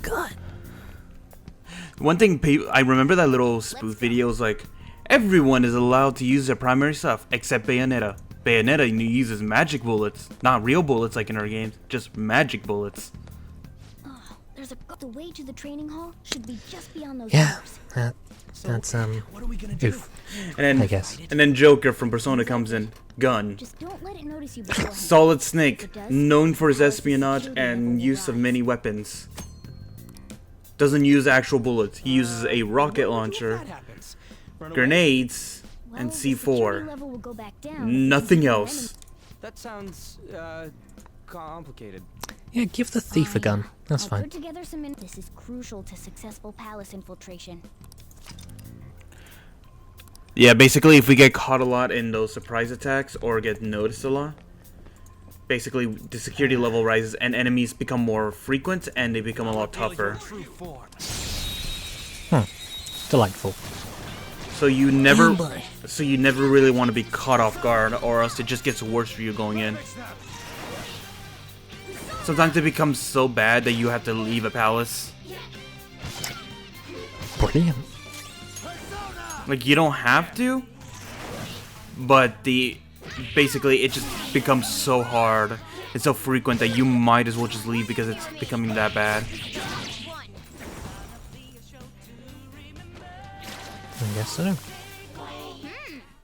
Gun. One thing I remember that little spoof video was like, everyone is allowed to use their primary stuff except Bayonetta. Bayonetta uses magic bullets, not real bullets like in our games, just magic bullets. Oh, the way to the training hall should be just beyond those Yeah, doors. that's What are we gonna do? oof. And I guess. then Joker from Persona comes in, gun. Just don't let it notice you beforehand. Solid Snake, If it does, known for his Alice's espionage security level and will use of rise. many weapons. Doesn't use actual bullets. He uses a rocket launcher, That happens. Run away? grenades, Well, and the security C4. level will go back down if you Nothing defeat your else. That sounds complicated. Yeah, give the thief a enemy. gun. That's I'll fine. put together some This is crucial to successful palace infiltration. Yeah, basically if we get caught a lot in those surprise attacks or get noticed a lot, basically the security level rises and enemies become more frequent and they become a lot tougher. True form. Delightful. So you never Ambush. really want to be caught off guard or else it just gets worse for you going in. Sometimes it becomes so bad that you have to leave a palace. Brilliant. Like, you don't have to, but basically it just becomes so hard and so frequent that you might as well just leave because it's becoming that bad. I guess so.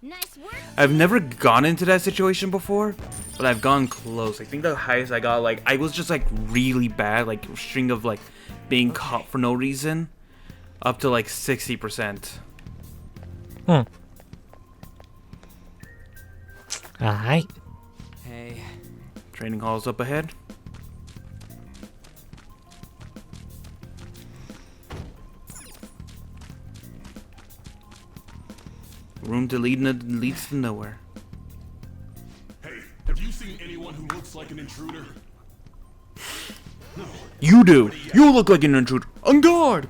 Nice work. I've never gone into that situation before, but I've gone close. I think the highest I got, like, I was just like really bad, like a string of like being caught for no reason, up to like 60%. Alright. Hey. Training hall's up ahead. Room to leads to nowhere. Hey, have you seen anyone who looks like an intruder? You do. You look like an intruder. On guard.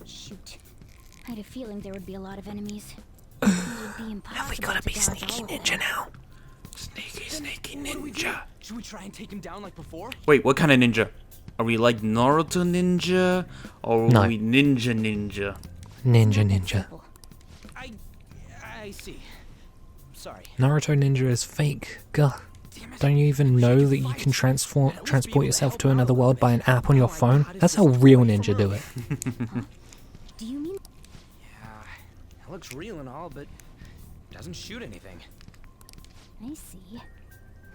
Shoot. I had a feeling there would be a lot of enemies. It would be impossible We gotta to be dodge sneaky all of them. ninja now. Sneaky What do we do? ninja. Should we try and take him down like before? Wait, what kind of ninja? Are we like Naruto ninja? Or No. are we ninja? Ninja. I see. Sorry. Naruto Ninja is fake. Gah. Don't you even know that you can transport yourself to another world by an app on your phone? That's how real ninja do it. Do you mean Yeah, it looks real and all, but doesn't shoot anything. I see.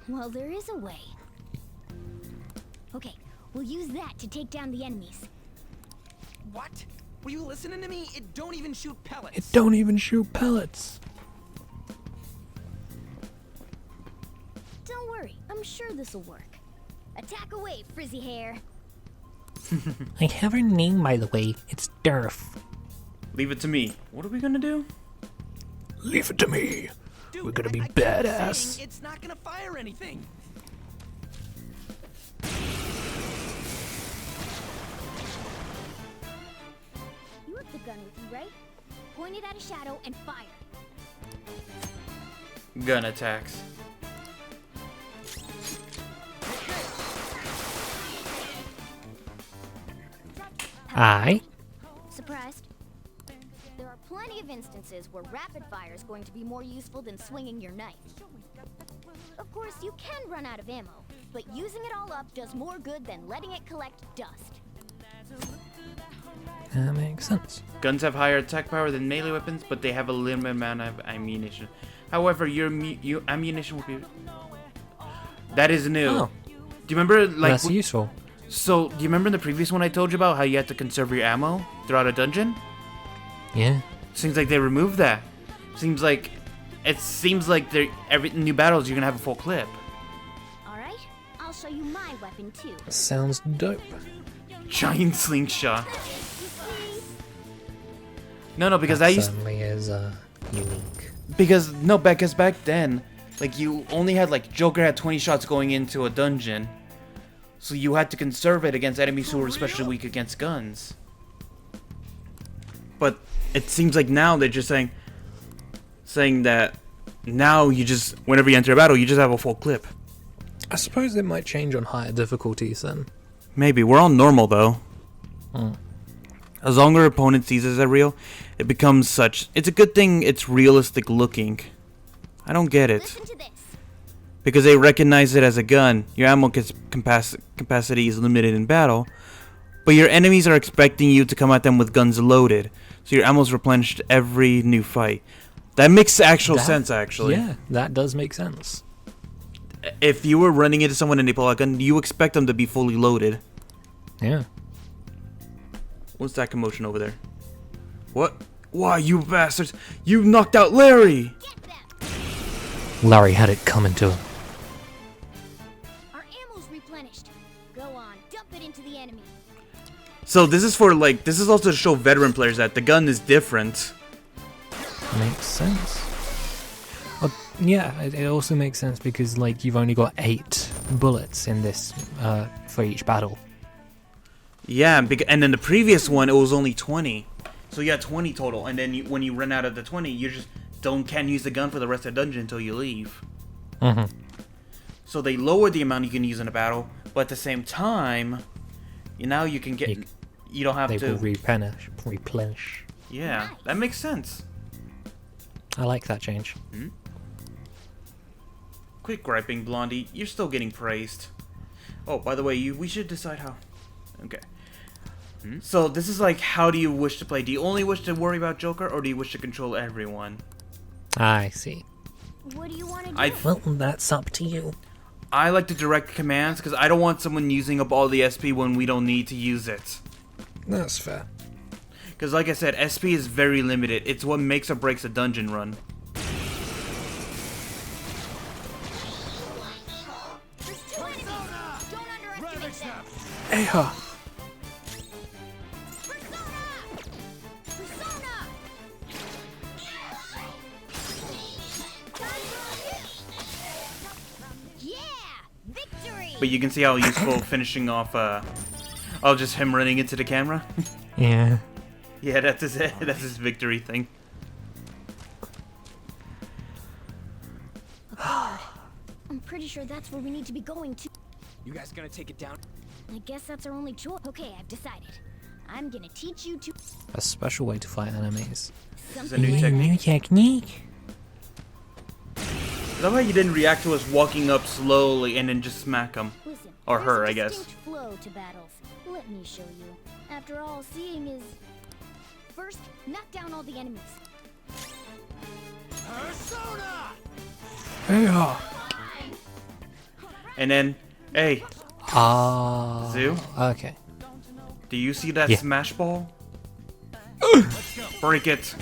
Well, there is a way. Okay, we'll use that to take down the enemies. What? Were you listening to me? It don't even shoot pellets. It don't even shoot pellets. Don't worry, I'm sure this'll work. Attack away, frizzy hair. I have her name, by the way. It's Durf. Leave it to me. What are we gonna do? Leave it to me. Dude, We're gonna be I keep badass. saying it's not gonna fire anything. You have the gun with you, right? Point it at a shadow and fire. Gun attacks. Aye. Surprised? There are plenty of instances where rapid fire is going to be more useful than swinging your knife. Of course, you can run out of ammo, but using it all up does more good than letting it collect dust. That makes sense. Guns have higher attack power than melee weapons, but they have a limited amount of ammunition. However, your ammunition will be... That is new. Oh. Do you remember, like... That's useful. So, do you remember in the previous one I told you about how you had to conserve your ammo throughout a dungeon? Yeah. Seems like they removed that. Seems like they're every new battles you're gonna have a full clip. Alright, I'll show you my weapon too. Sounds dope. Giant slingshot. No, because I used certainly is unique. because back then, like you only had like Joker had 20 shots going into a dungeon, so you had to conserve it against enemies who were especially weak against guns. But it seems like now they're just saying that now you just whenever you enter a battle you just have a full clip. I suppose it might change on higher difficulties then. Maybe we're on normal though. Hmm. As long as our opponent sees it as real, it becomes such. It's a good thing it's realistic looking. I don't get it. Listen to this. Because they recognize it as a gun. Your ammo capacity is limited in battle, but your enemies are expecting you to come at them with guns loaded, so your ammo is replenished every new fight. That makes actual sense, actually. Yeah, that does make sense. If you were running into someone and they pull out a gun, you expect them to be fully loaded. Yeah. What's that commotion over there? What? Why, you bastards! You knocked out Larry! Larry had it coming to him. Our ammo's replenished. Go on, dump it into the enemy. So this is also to show veteran players that the gun is different. Makes sense. Well, yeah, it also makes sense because like you've only got 8 bullets in this for each battle. Yeah, and then the previous one it was only 20, so you had 20 total. And then when you run out of the 20, you just can't use the gun for the rest of the dungeon until you leave. Mm-hmm. So they lowered the amount you can use in a battle, but at the same time, now you can get you don't have they to will replenish. Yeah, that makes sense. I like that change. Hmm? Quit griping, Blondie. You're still getting praised. Oh, by the way, we should decide how. Okay. So this is like, how do you wish to play? Do you only wish to worry about Joker, or do you wish to control everyone? I see. What do you want to do? Well, that's up to you. I like to direct commands because I don't want someone using up all the SP when we don't need to use it. That's fair. Because like I said, SP is very limited. It's what makes or breaks a dungeon run. There's 2 enemies. Don't underestimate them. Eha. But you can see how useful finishing off, just him running into the camera. Yeah. Yeah, that's his victory thing. I'm pretty sure that's where we need to be going to. You guys gonna take it down? I guess that's our only choice. Okay, I've decided. I'm gonna teach you to. A special way to fight enemies. This is a new technique. New technique. I love how you didn't react to us walking up slowly and then just smack him. Listen, Or there's her, a I guess. distinct flow to battles. Let me show you. After all, seeing is. First, knock down all the enemies. Persona! Eha. And then, hey, Zoo, Okay. do you see that Yeah. smash ball? Break it.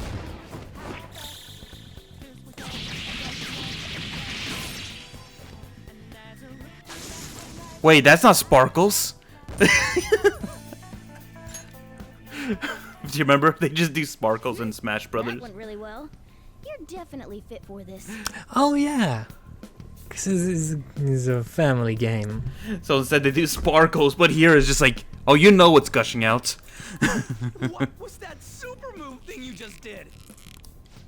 Wait, that's not Sparkles. Do you remember? They just do Sparkles in Smash Brothers. That went really well. You're definitely fit for this. Oh yeah. Because this is a family game. So instead they do Sparkles, but here it's just like, oh, you know what's gushing out. What was that super move thing you just did?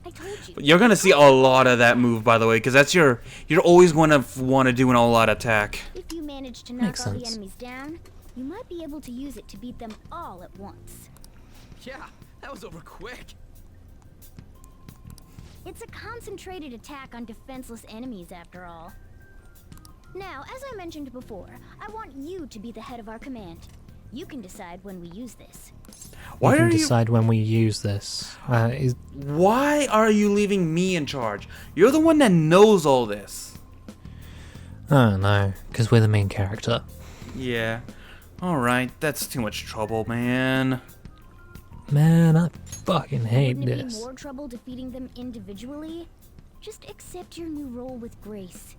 I told you. You're gonna see a lot of that move, by the way, because that's you're always going to want to do an all-out attack. If you manage to knock Makes all the sense. enemies down, You might be able to use it to beat them all at once. Yeah, that was over quick. It's a concentrated attack on defenseless enemies, after all. Now, as I mentioned before, I want you to be the head of our command. You can decide when we use this. Why we can are you? decide when we use this. Why are you leaving me in charge? You're the one that knows all this. I don't know, because we're the main character. Yeah. Alright, that's too much trouble, man. Man, I fucking hate Wouldn't it this. be more trouble defeating them individually? Just accept your new role with grace.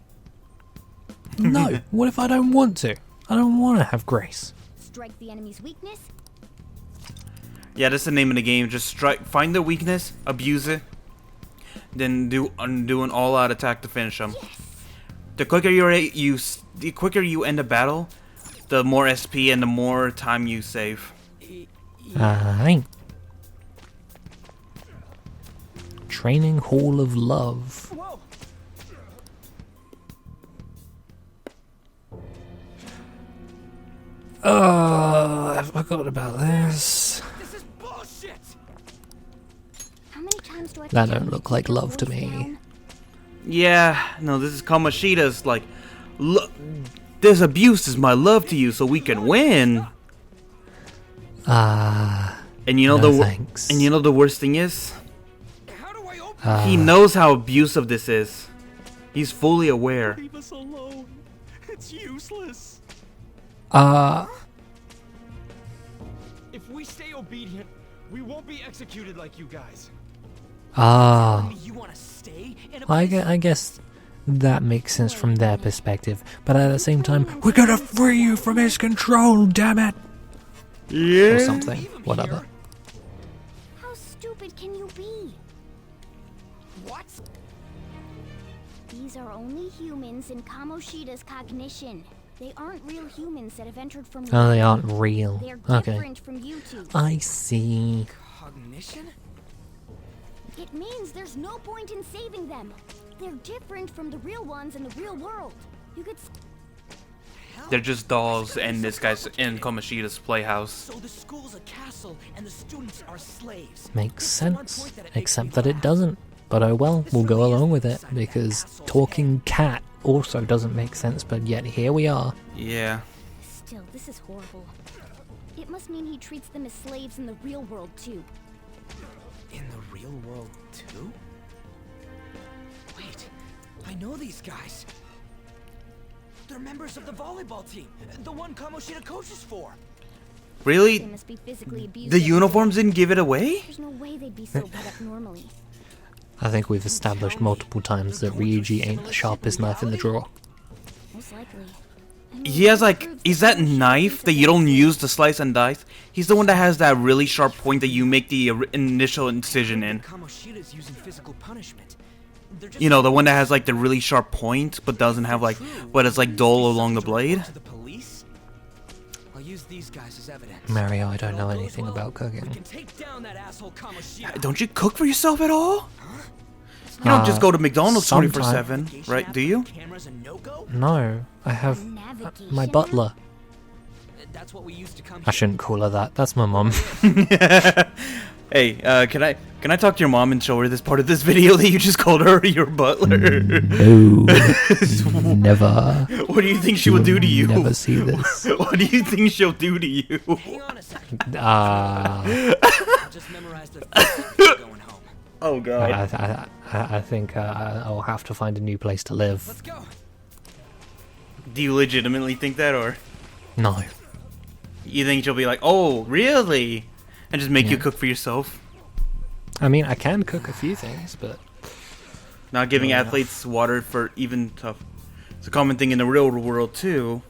No, what if I don't want to? I don't want to have grace. Strike the enemy's weakness. Yeah, that's the name of the game. Just find the weakness, abuse it, then do an all-out attack to finish them. Yes. The quicker you end a battle, the more SP and the more time you save. Aye. Training Hall of Love. Whoa. Oh, I forgot about this. This is bullshit. How many times do I have That to tell don't you look keep like your love to voice me. down? Yeah, no, this is Kamoshida's like, this abuse is my love to you, so we can win. And you know no the thanks. and you know the worst thing is, How do I open? he knows how abusive this is. He's fully aware. Leave us alone. It's useless. If we stay obedient, we won't be executed like you guys. You want to stay in a I guess that makes sense from their perspective, but at the same time, we're gonna free you from his control, damn it! Yeah. Or something, whatever. How stupid can you be? What? These are only humans in Kamoshida's cognition. They aren't real humans that have entered from Oh, they aren't real. They're Okay. different from you two. I see. Cognition? It means there's no point in saving them. They're different from the real ones in the real world. You could They're just dolls in this guy's in Kamoshida's playhouse. So the school's a castle and the students are slaves. Makes It's the one sense, point that it makes except me that it laugh. doesn't. But oh well, we'll go really is along the with it, side of the because castle talking cat also doesn't make sense, but yet here we are. Yeah. Still, this is horrible. It must mean he treats them as slaves in the real world too. In the real world too? Wait, I know these guys. They're members of the volleyball team, the one Kamoshida coaches for. They Really? must be physically abused. The every day. uniforms didn't give it away? There's no way they'd be so brought up normally. I think we've established multiple times that Ryuji ain't the sharpest knife in the drawer. Most likely. I mean, He has like, proves is that no sharp knife piece that of you don't metal. use to slice and dice? He's the one that has that really sharp point that you make the initial incision in. Kamoshida's using physical punishment. They're just You know, the one that has like the really sharp point, but doesn't have like, what is like dull along the blade? To the police? I'll use these guys as evidence. Mario, I don't If know all goes anything well, about We cooking. can take down that asshole Kamoshida. Don't you cook for yourself at all? You don't just go to McDonald's sometime. 24/7, right? Do you? Cameras a no-go? No, I have Navigation my app? butler. That's what we used to come I shouldn't call her that. That's my mom. Hey, can I talk to your mom and show her this part of this video that you just called her your butler? No, never. What do you think she will do to you? Never see this. What do you think she'll do to you? Hang on a second. Ah, Just memorize their faces going home. Oh god. I think I'll have to find a new place to live. Let's go. Do you legitimately think that, or No. you think she'll be like, "Oh, really?" and just make you Yeah. cook for yourself? I mean, I can cook a few things, but Not giving Fair athletes water for even tough. It's a common thing in the real world too.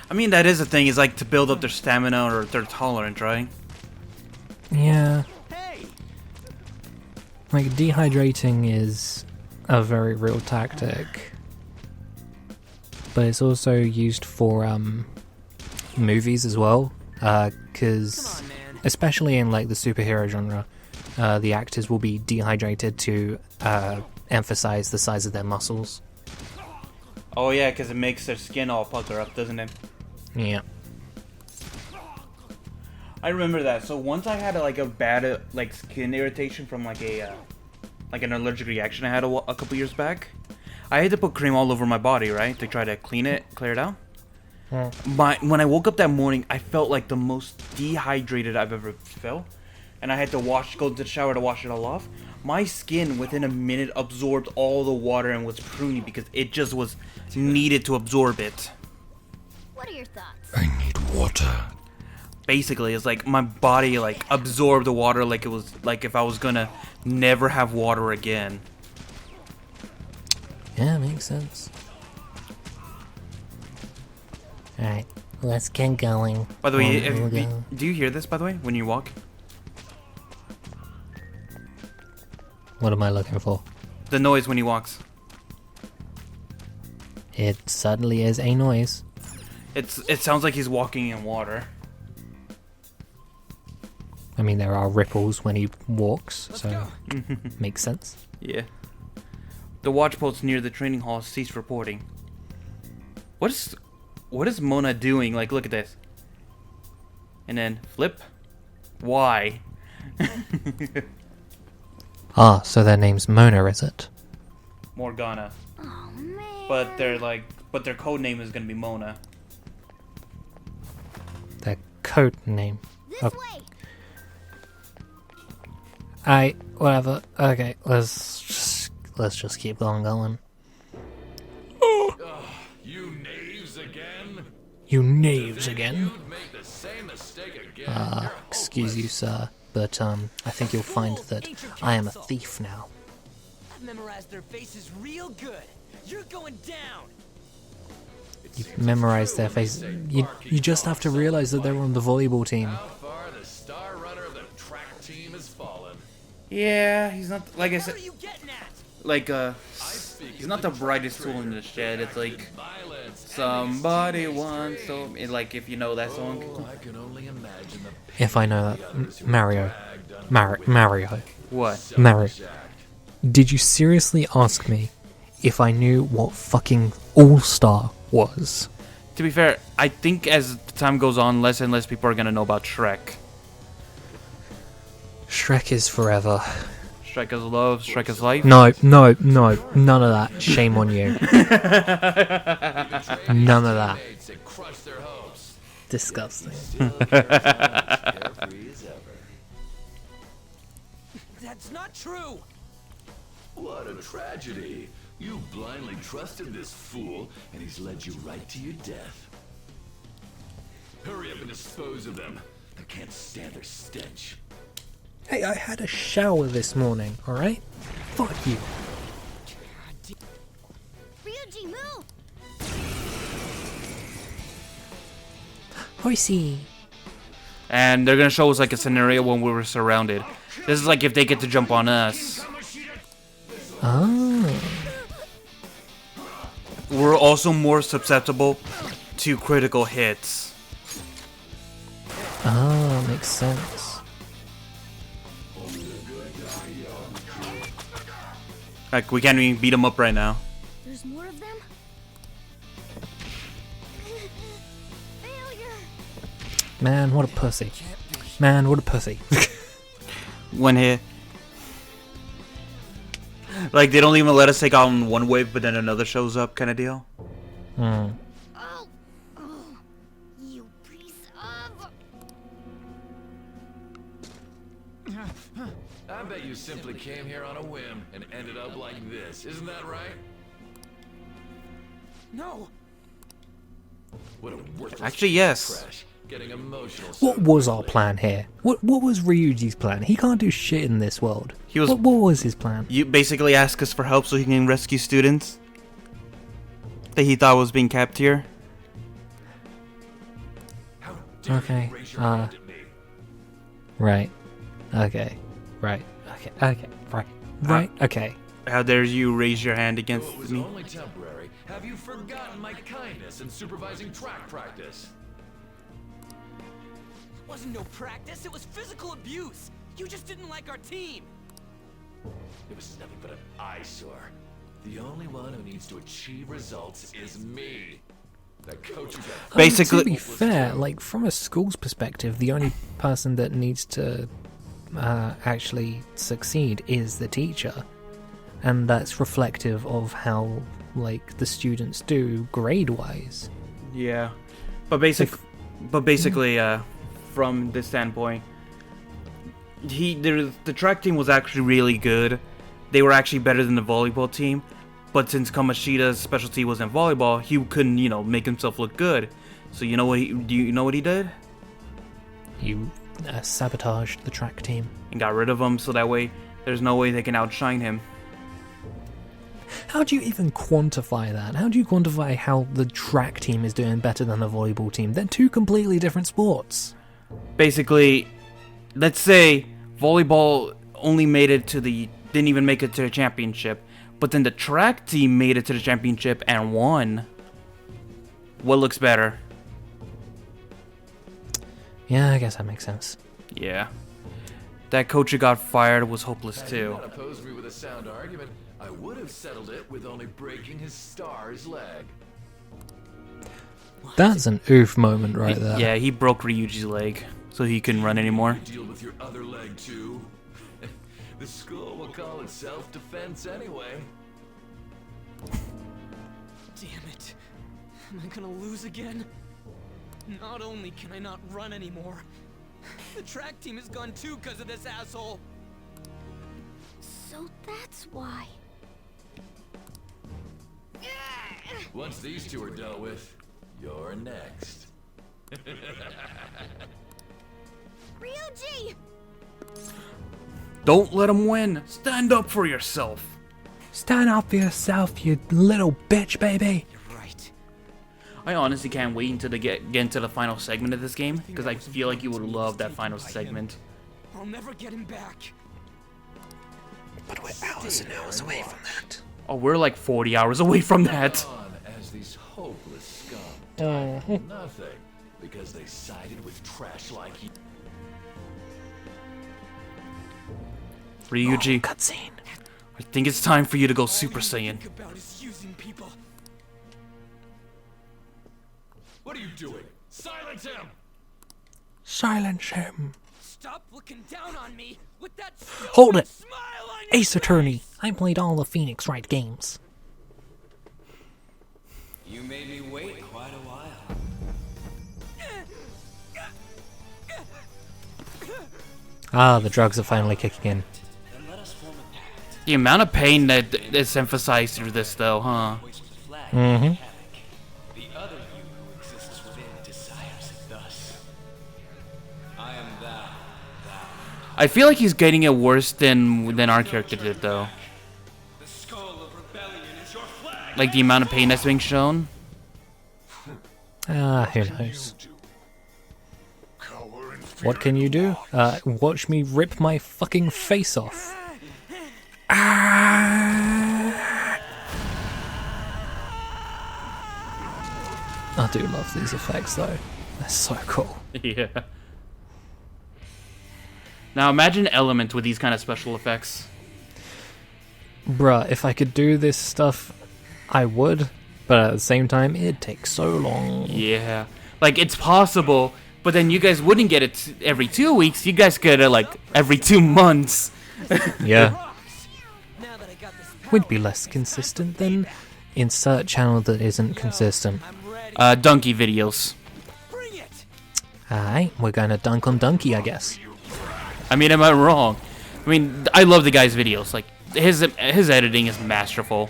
I mean, that is a thing. Is like to build up their stamina or their tolerance, right? yeah, Hey! like dehydrating is a very real tactic, but it's also used for movies as well, because Come on, man. especially in like the superhero genre, the actors will be dehydrated to emphasize the size of their muscles. Oh yeah, because it makes their skin all pucker up, doesn't it? Yeah. I remember that. So once I had like a bad like skin irritation from like a like an allergic reaction I had a couple years back. I had to put cream all over my body, right, to try to clear it out. When I woke up that morning, I felt like the most dehydrated I've ever felt, and I had to go to the shower to wash it all off. My skin within a minute absorbed all the water and was pruny because it just was needed to absorb it. What are your thoughts? I need water. Basically, it's like my body like absorbed the water like it was like if I was gonna never have water again. Yeah, makes sense. Alright, let's get going. By the way, We'll go. do you hear this, by the way, when you walk? What am I looking for? The noise when he walks. It certainly is a noise. It sounds like he's walking in water. I mean, there are ripples when he walks, so makes sense. Yeah. The watch posts near the training hall ceased reporting. What is Mona doing? Like, look at this. And then flip. Why? Ah, so their name's Mona, is it? Morgana. Oh man. But their code name is gonna be Mona. Their code name. This Oh. way. Whatever. Okay, let's just keep going. You knaves again? You knaves again. You'd make the same mistake again. Excuse you, sir, but I think you'll find that I am a thief now. I've memorized their faces real good. You're going down. You've memorized their faces. You just have to realize that they're on the volleyball team. How far the star runner of the track team has fallen. Yeah, he's not like I What said. are you getting at? Like he's not the brightest tool in the shed. It's like somebody once told me. Like if you know that song. I can only imagine the If I know that, Mario. What? Mario. Did you seriously ask me if I knew what fucking All-Star was? To be fair, I think as time goes on, less and less people are gonna know about Shrek. Shrek is forever. Shrek is love. Shrek is life. No, none of that. Shame on you. None of that. Disgusting. That's not true. What a tragedy. You blindly trusted this fool, and he's led you right to your death. Hurry up and dispose of them. I can't stand their stench. Hey, I had a shower this morning, alright? Fuck you. Ryuji, move! Hoisey. And they're gonna show us like a scenario when we were surrounded. This is like if they get to jump on us. Oh. We're also more susceptible to critical hits. Oh, makes sense. Like we can't even beat them up right now. There's more of them? Failure! Man, what a pussy. Man, what a pussy. One hit. Like they don't even let us take on one wave, but then another shows up, kind of deal. Hmm. Oh! Oh! You piece of... I bet you simply came here on a whim and ended up like this. Isn't that right? No. What a worthless Actually, yes. trash. Getting emotional. What was our plan here? What was Ryuji's plan? He can't do shit in this world. He was. What was his plan? You basically ask us for help so he can rescue students that he thought was being kept here. How dare Okay, you raise your hand at me? Right. Okay. Right. Okay. Right. Okay. How dare you raise your hand against It was me? only temporary. Have you forgotten my kindness in supervising track practice? It wasn't no practice. It was physical abuse. You just didn't like our team. It was nothing but an eyesore. The only one who needs to achieve results is me. That coach got Basically, to be fair, like from a school's perspective, the only person that needs to actually succeed is the teacher, and that's reflective of how like the students do grade-wise. yeah, but basically, from this standpoint, the track team was actually really good. They were actually better than the volleyball team, but since Kamoshida's specialty was in volleyball, he couldn't, make himself look good. So do you know what he did? You sabotaged the track team And got rid of him, so that way there's no way they can outshine him. How do you even quantify that? How do you quantify how the track team is doing better than the volleyball team? They're two completely different sports. Basically, let's say volleyball only didn't even make it to the championship, but then the track team made it to the championship and won. What looks better? Yeah, I guess that makes sense. Yeah. That coach who got fired was hopeless Had too. he not opposed me with a sound argument, I would have settled it with only breaking his star's leg. That's an oof moment right there. Yeah, he broke Ryuji's leg, so he couldn't run anymore. You deal with your other leg too. The school will call it self-defense anyway. Damn it. Am I gonna lose again? Not only can I not run anymore, the track team is gone too because of this asshole. So that's why. Once these two are dealt with, you're next. Ryuji! Don't let him win. Stand up for yourself. Stand up for yourself, you little bitch, baby. You're right. I honestly can't wait until they get into the final segment of this game, because I feel like you would love that final segment. I'll never get him back. But we're hours and hours away from that. Oh, we're like 40 hours away from that. On as these hopeless scum died for nothing because they sided with trash like you. Ryuji, Cutscene. I think it's time for you to go Super Saiyan. Think about is using people. What are you doing? Silence him! Silence him. Stop looking down on me with that Hold it. smile on your Ace Attorney. I played all the Phoenix Wright games. You made me wait quite a while. Ah, the drugs are finally kicking in. The amount of pain that is emphasized through this, though, huh? Mm-hmm. The other you who exists within desires it thus. I am thou. I feel like he's getting it worse than our character did, though. The skull of rebellion is your flag. Like the amount of pain that's being shown. Ah, who knows? What can you do? Watch me rip my fucking face off. I do love these effects though. They're so cool. Yeah. Now imagine Element with these kind of special effects. Bruh, if I could do this stuff, I would. But at the same time, it'd take so long. Yeah. Like, it's possible, but then you guys wouldn't get it every 2 weeks. You guys get it, like, every 2 months. Yeah. We'd be less consistent then. Insert channel that isn't consistent. Donkey videos. Alright, we're gonna dunk on Donkey, I guess. I mean, am I wrong? I mean, I love the guy's videos. Like, his editing is masterful.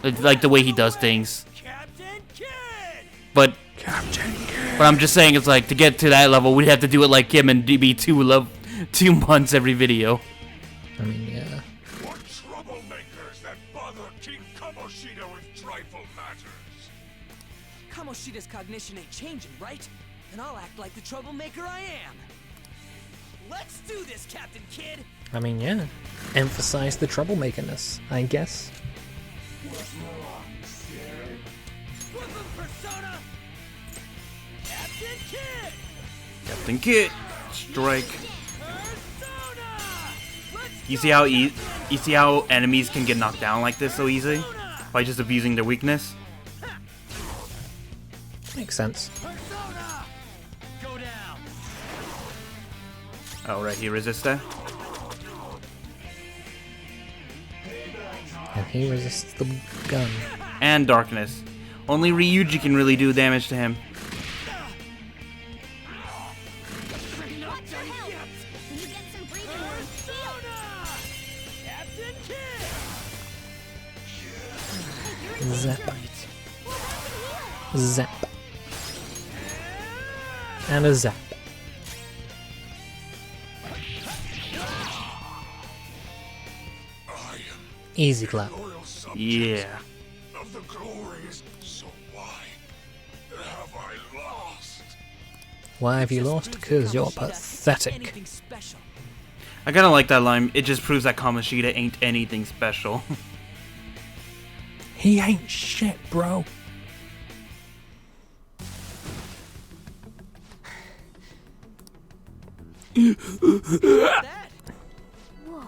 Like, the way he does things. But I'm just saying, it's like, to get to that level, we'd have to do it like him and be 2 months every video. I mean, yeah. What troublemakers that bother King Kamoshida with trifle matters? Kamoshida's cognition ain't changing, right? And I'll act like the troublemaker I am. Let's do this, Captain Kid! I mean, yeah. Emphasize the troublemaker-ness, I guess. Brooklyn Persona! Captain Kid! Captain Kid. Strike. Persona! Let's You see how You see how enemies can get knocked down like this so easy? By just abusing their weakness? Makes sense. Oh, right, he resists that. And he resists the gun. And darkness. Only Ryuji can really do damage to him. Zap. Zap. And a zap. Easy clap. Yeah. Of the glories, so why have I lost? Why have you lost? Because you're pathetic. Anything special. I kinda like that line. It just proves that Kamoshida ain't anything special. He ain't shit, bro. Whoa.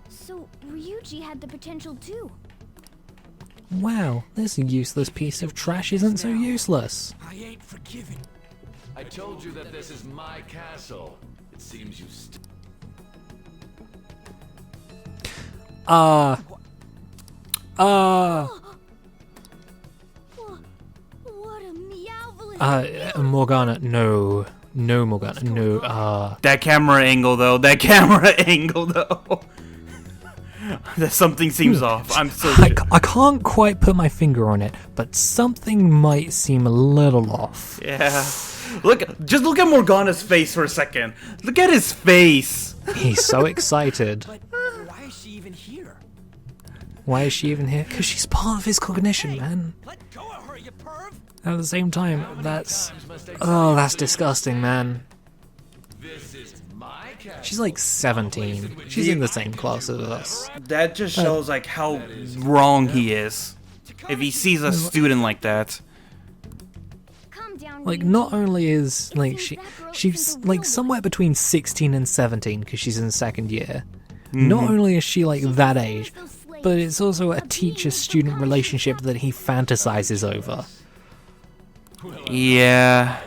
So Ryuji had the potential too. Wow, this useless piece of trash isn't so useless. I ain't forgiven. I told you that this is my castle. It seems you What a meowvling. Morgana, no. No, Morgana, no, That camera angle, though. That camera angle, though. That something seems off. I'm so I can't quite put my finger on it, but something might seem a little off. Yeah. Just look at Morgana's face for a second. Look at his face. He's so excited. But why is she even here? Why is she even here? Because she's part of his cognition, man. Let go of her, you perv! At the same time, that's disgusting, man. This is my castle. She's like 17. She's in the same class as us. That just shows like how wrong he is. If he sees a student like that. Calm down. Like, Ryuji. not only is like she's like somewhere between 16 and 17 because she's in second year. Not only is she like that age, but it's also a teacher-student relationship that he fantasizes over. Yeah.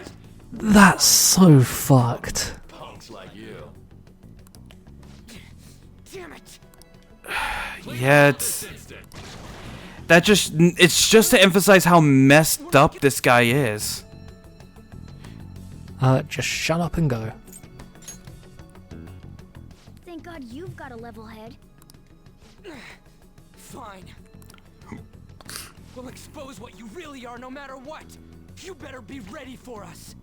That's so fucked. Punks like you. Damn it! Yeah, it's just to emphasize how messed up this guy is. Just shut up and go. Thank God you've got a level head. Fine. We'll expose what you really are no matter what. You better be ready for us.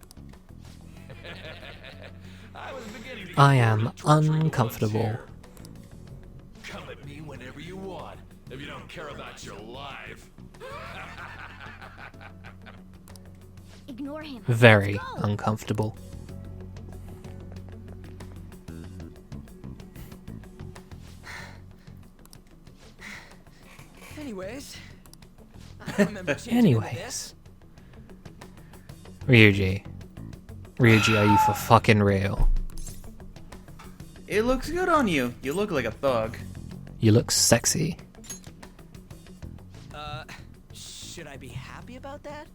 I was beginning to get I bored am of torturing the ones uncomfortable. here. Come at me whenever you want, if you don't care about your life. Ignore him. Very Let's go. uncomfortable. Anyways, I remember changing into this. Ryuji, are you for fucking real? It looks good on you. You look like a thug. You look sexy. Should I be happy about that?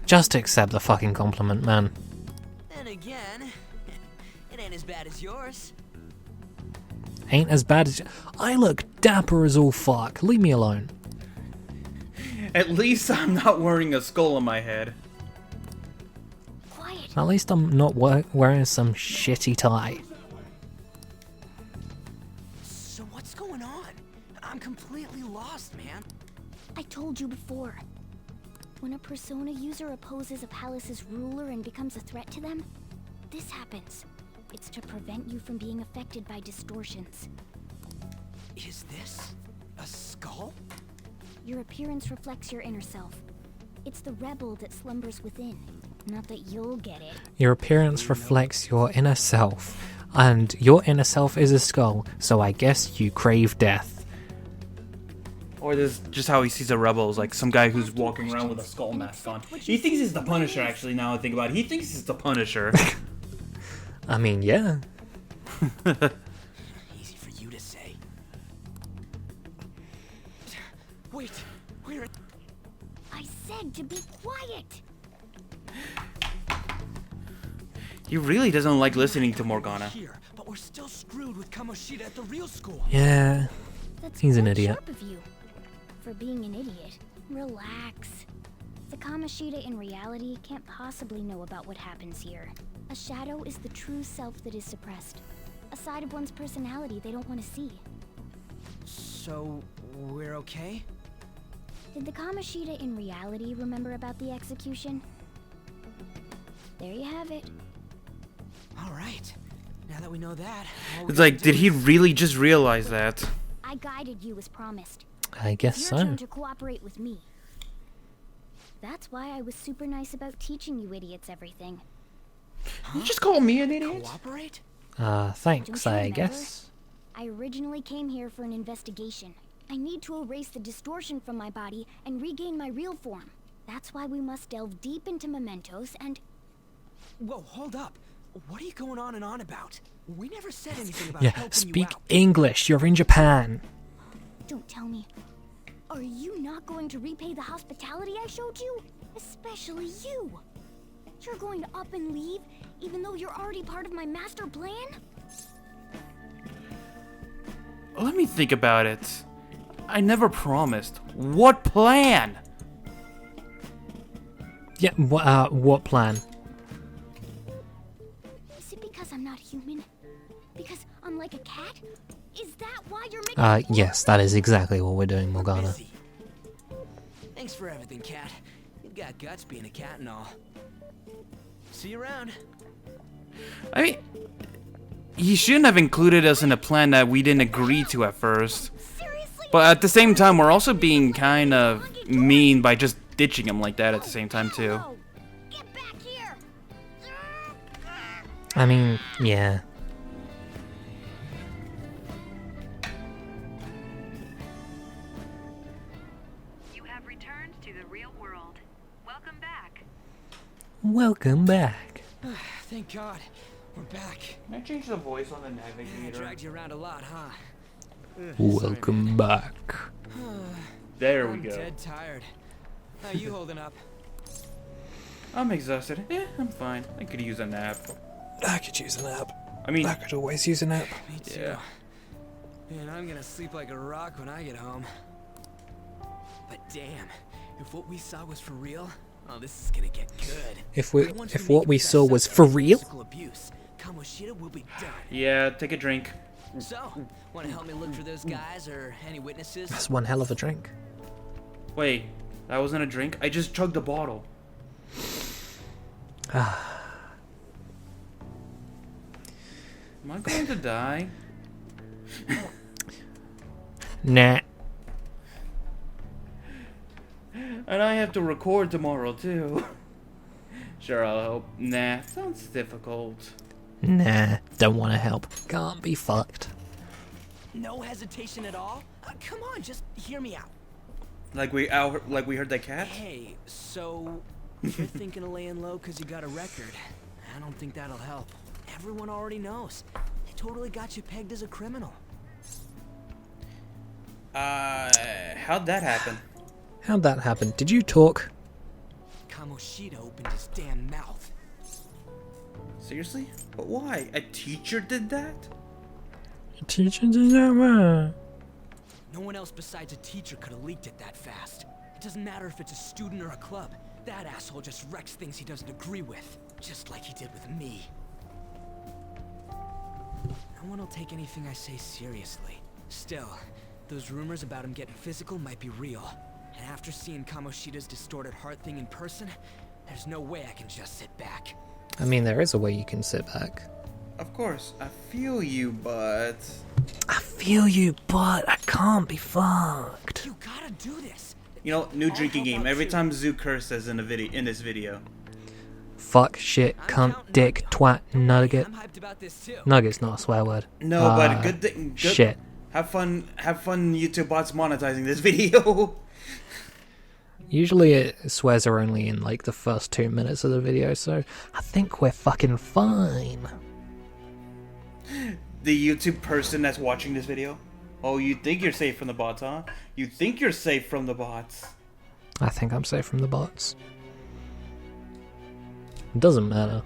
Just accept the fucking compliment, man. Then again, it ain't as bad as yours. Ain't as bad as I look dapper as all fuck. Leave me alone. At least I'm not wearing a skull on my head. Quiet. At least I'm not wearing some shitty tie. So what's going on? I'm completely lost, man. I told you before. When a Persona user opposes a palace's ruler and becomes a threat to them, this happens. It's to prevent you from being affected by distortions. Is this a skull? Your appearance reflects your inner self. It's the rebel that slumbers within. Not that you'll get it. Your appearance reflects your inner self, and your inner self is a skull, so I guess you crave death. Or this just how he sees a rebel is like some guy who's walking around with a skull mask on. He thinks he's the Punisher, actually, now I think about it. He thinks he's the Punisher. I mean, yeah. He's Wait, where? I said to be quiet. He really doesn't like listening to Morgana. Here, but we're still screwed with Kamoshida at the real school. Yeah, That's he's an quite idiot. sharp of you. For being an idiot. Relax. The Kamoshida in reality can't possibly know about what happens here. A shadow is the true self that is suppressed. A side of one's personality they don't want to see. So, we're okay? Did the Kamoshida in reality remember about the execution? There you have it. Alright. Now that we know that, all we It's gotta like, do did he is- really just realize that? I guided you as promised. I guess It's your so. turn to cooperate with me. That's why I was super nice about teaching you idiots everything. You just call me an idiot? Cooperate? Thanks, Don't you I remember? guess. I originally came here for an investigation. I need to erase the distortion from my body and regain my real form. That's why we must delve deep into mementos and... Whoa, hold up. What are you going on and on about? We never said anything about Yeah, helping speak you out. English. You're in Japan. Don't tell me. Are you not going to repay the hospitality I showed you? Especially you. You're going to up and leave, even though you're already part of my master plan? Let me think about it. I never promised. What plan? Yeah, what plan? Is it because I'm not human? Because I'm like a cat? Is that why you're making Yes, that is exactly what we're doing, Morgana. Busy. Thanks for everything, cat. You've got guts being a cat and all. See you around. I mean, he shouldn't have included us in a plan that we didn't agree to at first. But at the same time, we're also being kind of mean by just ditching him like that at the same time, too. Get back here! I mean, yeah. You have returned to the real world. Welcome back. Welcome back. Thank God. We're back. Can I change the voice on the I navigator? dragged you around a lot, huh? Welcome back. There we I'm go. dead tired. How you holding up? I'm exhausted. I'm fine. I could use a nap. I could use a nap. I mean, I could always use a nap. Me too. yeah. Man, I'm gonna sleep like a rock when I get home. But damn, if what we saw was for real, oh, this is gonna get good. If Once we what make we it saw past was that for real, physical abuse, Kamoshida will be done. Yeah, take a drink. So, want to help me look for those guys or any witnesses? that's one hell of a drink. Wait, that wasn't a drink? I just chugged a bottle. Am I going to die? Nah. And I have to record tomorrow, too. Sure, I'll help. Nah, sounds difficult. Nah, don't want to help. Can't be fucked. No hesitation at all? Come on, just hear me out. Like we heard that cat? Hey, so you're thinking of laying low because you got a record. I don't think that'll help. Everyone already knows. They totally got you pegged as a criminal. How'd that happen? How'd that happen? Did you talk? Kamoshida opened his damn mouth. Seriously? But why? A teacher did that? Teacher did that. No one else besides a teacher could have leaked it that fast. It doesn't matter if it's a student or a club. That asshole just wrecks things he doesn't agree with. Just like he did with me. No one will take anything I say seriously. Still, those rumors about him getting physical might be real. And after seeing Kamoshida's distorted heart thing in person, there's no way I can just sit back. I mean, there is a way you can sit back. Of course, I feel you, but... I feel you, but I can't be fucked. You gotta do this. You know, new I'll drinking help game. out Every too. time Zoo curses in this video. Fuck, shit, cunt, dick, twat, nugget. I'm hyped about this too. Nugget's not a swear word. No, but good thing. Good, Shit. Have fun, YouTube bots monetizing this video. Usually swears are only in like the first 2 minutes of the video, so I think we're fucking fine. The YouTube person that's watching this video. Oh, you think you're safe from the bots, huh? You think you're safe from the bots. I think I'm safe from the bots. It doesn't matter.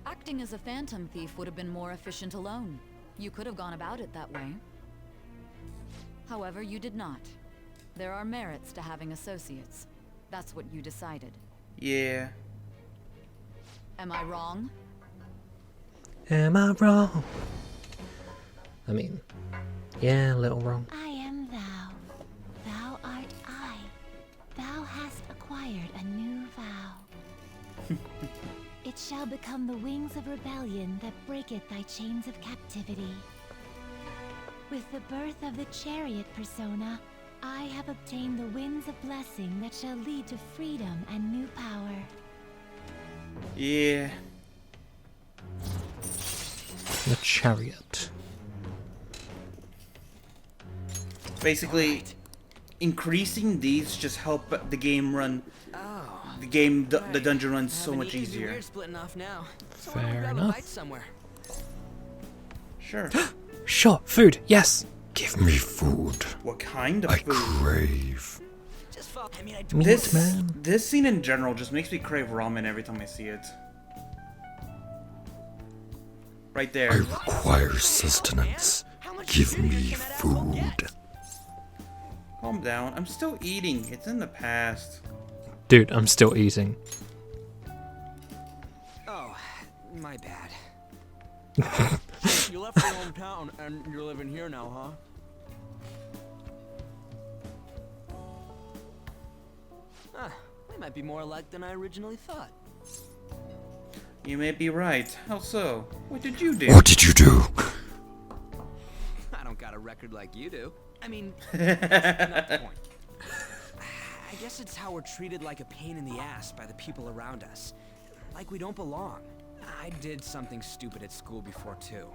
Acting as a phantom thief would have been more efficient alone. You could have gone about it that way. However, you did not. There are merits to having associates. That's what you decided. Yeah. Am I wrong? Am I wrong? I mean, yeah, a little wrong. I am thou. Thou art I. Thou hast acquired a new vow. It shall become the wings of rebellion that breaketh thy chains of captivity. With the birth of the chariot persona, I have obtained the winds of blessing that shall lead to freedom and new power. Yeah. The chariot. Basically, increasing these just help the game run. The dungeon runs so much easier. We're splitting off now. Fair enough. Somewhere. Sure. Sure, food, yes. Give me food. What kind of I food? crave. Meat, man. This scene in general just makes me crave ramen every time I see it. Right I there. require sustenance. Give me food. Calm down. I'm still eating. It's in the past. Dude, I'm still eating. Oh, my bad. You left your hometown and you're living here now, huh? Ah, we might be more alike than I originally thought. You may be right. How so? What did you do? What did you do? I don't got a record like you do. I mean, that's not the point. I guess it's how we're treated like a pain in the ass by the people around us. Like we don't belong. I did something stupid at school before, too.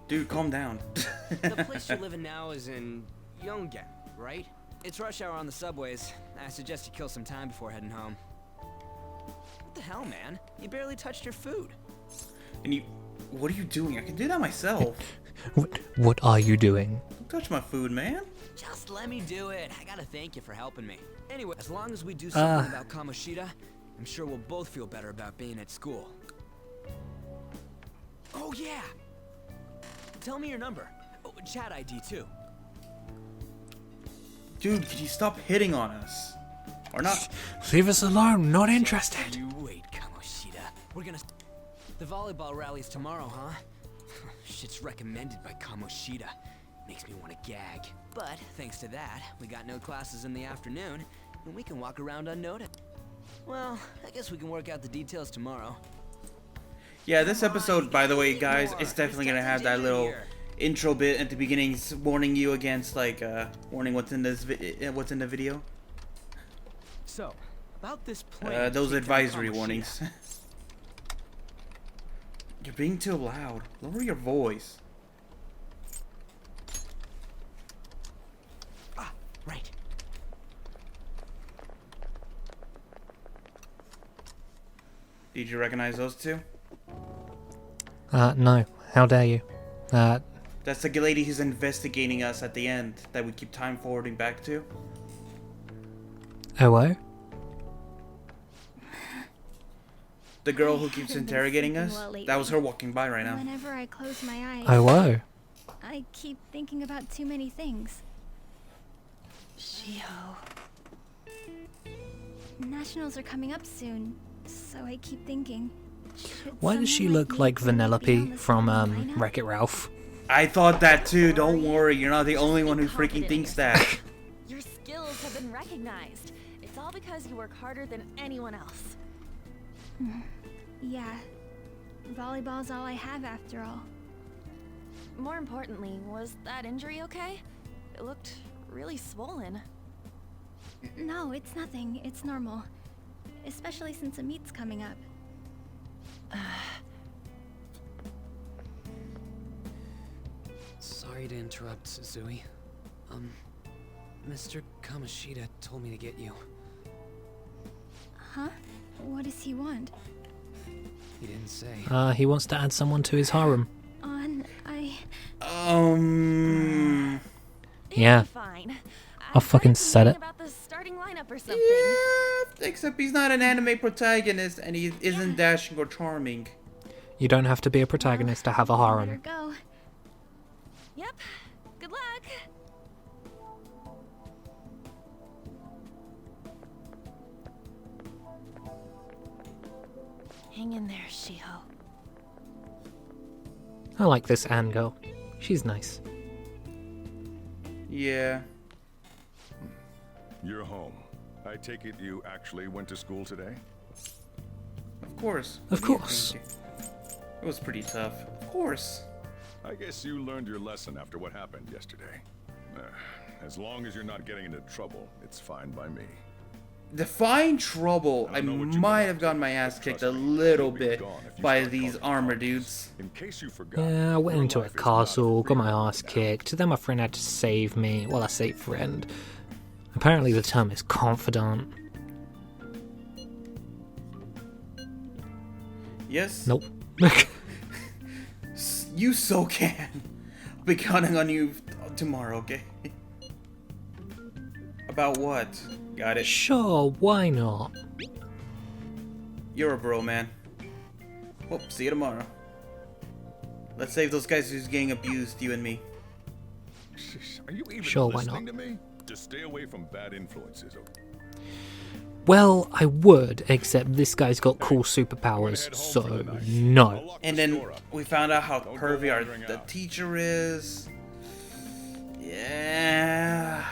Dude, calm down. The place you're living now is in Yongen, right? It's rush hour on the subways. I suggest you kill some time before heading home. What the hell, man? You barely touched your food. And you... What are you doing? I can do that myself. What are you doing? Don't touch my food, man. Just let me do it. I gotta thank you for helping me. Anyway, as long as we do something about Kamoshida, I'm sure we'll both feel better about being at school. Oh, yeah! Tell me your number. Oh, chat ID, too. Dude, can you stop hitting on us? Or not? Leave us alone, not interested. You wait, Kamoshida. We're gonna... The volleyball rally's tomorrow, huh? Shit's recommended by Kamoshida. Makes me want to gag. But, thanks to that, we got no classes in the afternoon, and we can walk around unnoticed. Well, I guess we can work out the details tomorrow. Yeah, this episode, by the way, guys, it's definitely gonna have that little intro bit at the beginning, warning you against, like, warning what's in this, what's in the video. So, about this plan. Those advisory warnings. You're being too loud. Lower your voice. Ah, right. Did you recognize those two? No. How dare you? That's the lady who's investigating us at the end that we keep time forwarding back to. Oh? The girl who keeps interrogating us? That was her walking by right now. Whenever I close my eyes, Oh? I keep thinking about too many things. Shio. Nationals are coming up soon, so I keep thinking. Why does she look like Vanellope from Wreck-It Ralph? I thought that too, don't worry, you're not the only one who freaking thinks that. Your skills have been recognized. It's all because you work harder than anyone else. Yeah. Volleyball's all I have after all. More importantly, was that injury okay? It looked really swollen. No, it's nothing. It's normal. Especially since a meet's coming up. Sorry to interrupt, Suzui. Mr. Kamoshida told me to get you. Huh? What does he want? He didn't say. He wants to add someone to his harem. Yeah. Fine. I fucking said it. About the starting lineup or something. Yeah, except he's not an anime protagonist and he isn't dashing or charming. You don't have to be a protagonist to have a Better harem. go. Yep. Good luck. Hang in there, Shiho. I like this Anne girl. She's nice. Yeah. You're home. I take it you actually went to school today? Of course. Of course. It was pretty tough. Of course. I guess you learned your lesson after what happened yesterday. As long as you're not getting into trouble, it's fine by me. Define trouble. I might have gotten my ass kicked a little bit by these armor dudes. In case you forgot. Yeah, I went into a castle, got my ass kicked, then my friend had to save me. Well, I say friend. Apparently the term is confidant. Yes? Nope. You so can. I'll be counting on you tomorrow, okay? About what? Got it. Sure, why not? You're a bro, man. Well, see you tomorrow. Let's save those guys who's getting abused, you and me. Are you even Sure, why listening not? to me? Just stay away from bad influences. Well, I would, except this guy's got cool superpowers, so no. And then we found out how pervy the teacher is. Yeah.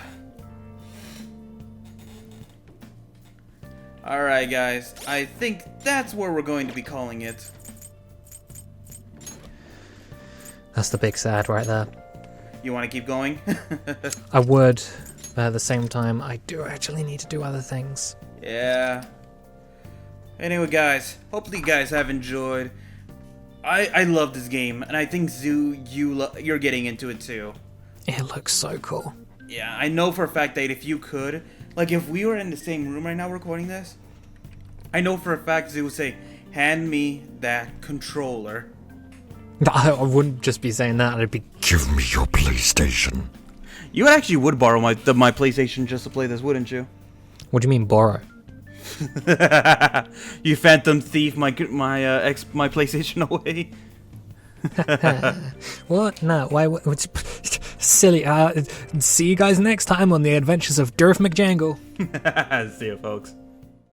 Alright, guys. I think that's where we're going to be calling it. That's the big sad right there. You want to keep going? I would, but at the same time, I do actually need to do other things. Yeah. Anyway, guys, hopefully you guys have enjoyed. I love this game, and I think Zoo, you're getting into it too. It looks so cool. Yeah, I know for a fact that if you could, like if we were in the same room right now recording this, I know for a fact Zoo would say, "Hand me that controller." I wouldn't just be saying that, I'd be, "Give me your PlayStation." You actually would borrow my PlayStation just to play this, wouldn't you? What do you mean borrow? You phantom thief my PlayStation away. What? No, why? What's silly? See you guys next time on the adventures of Durf McJangle. See you, folks.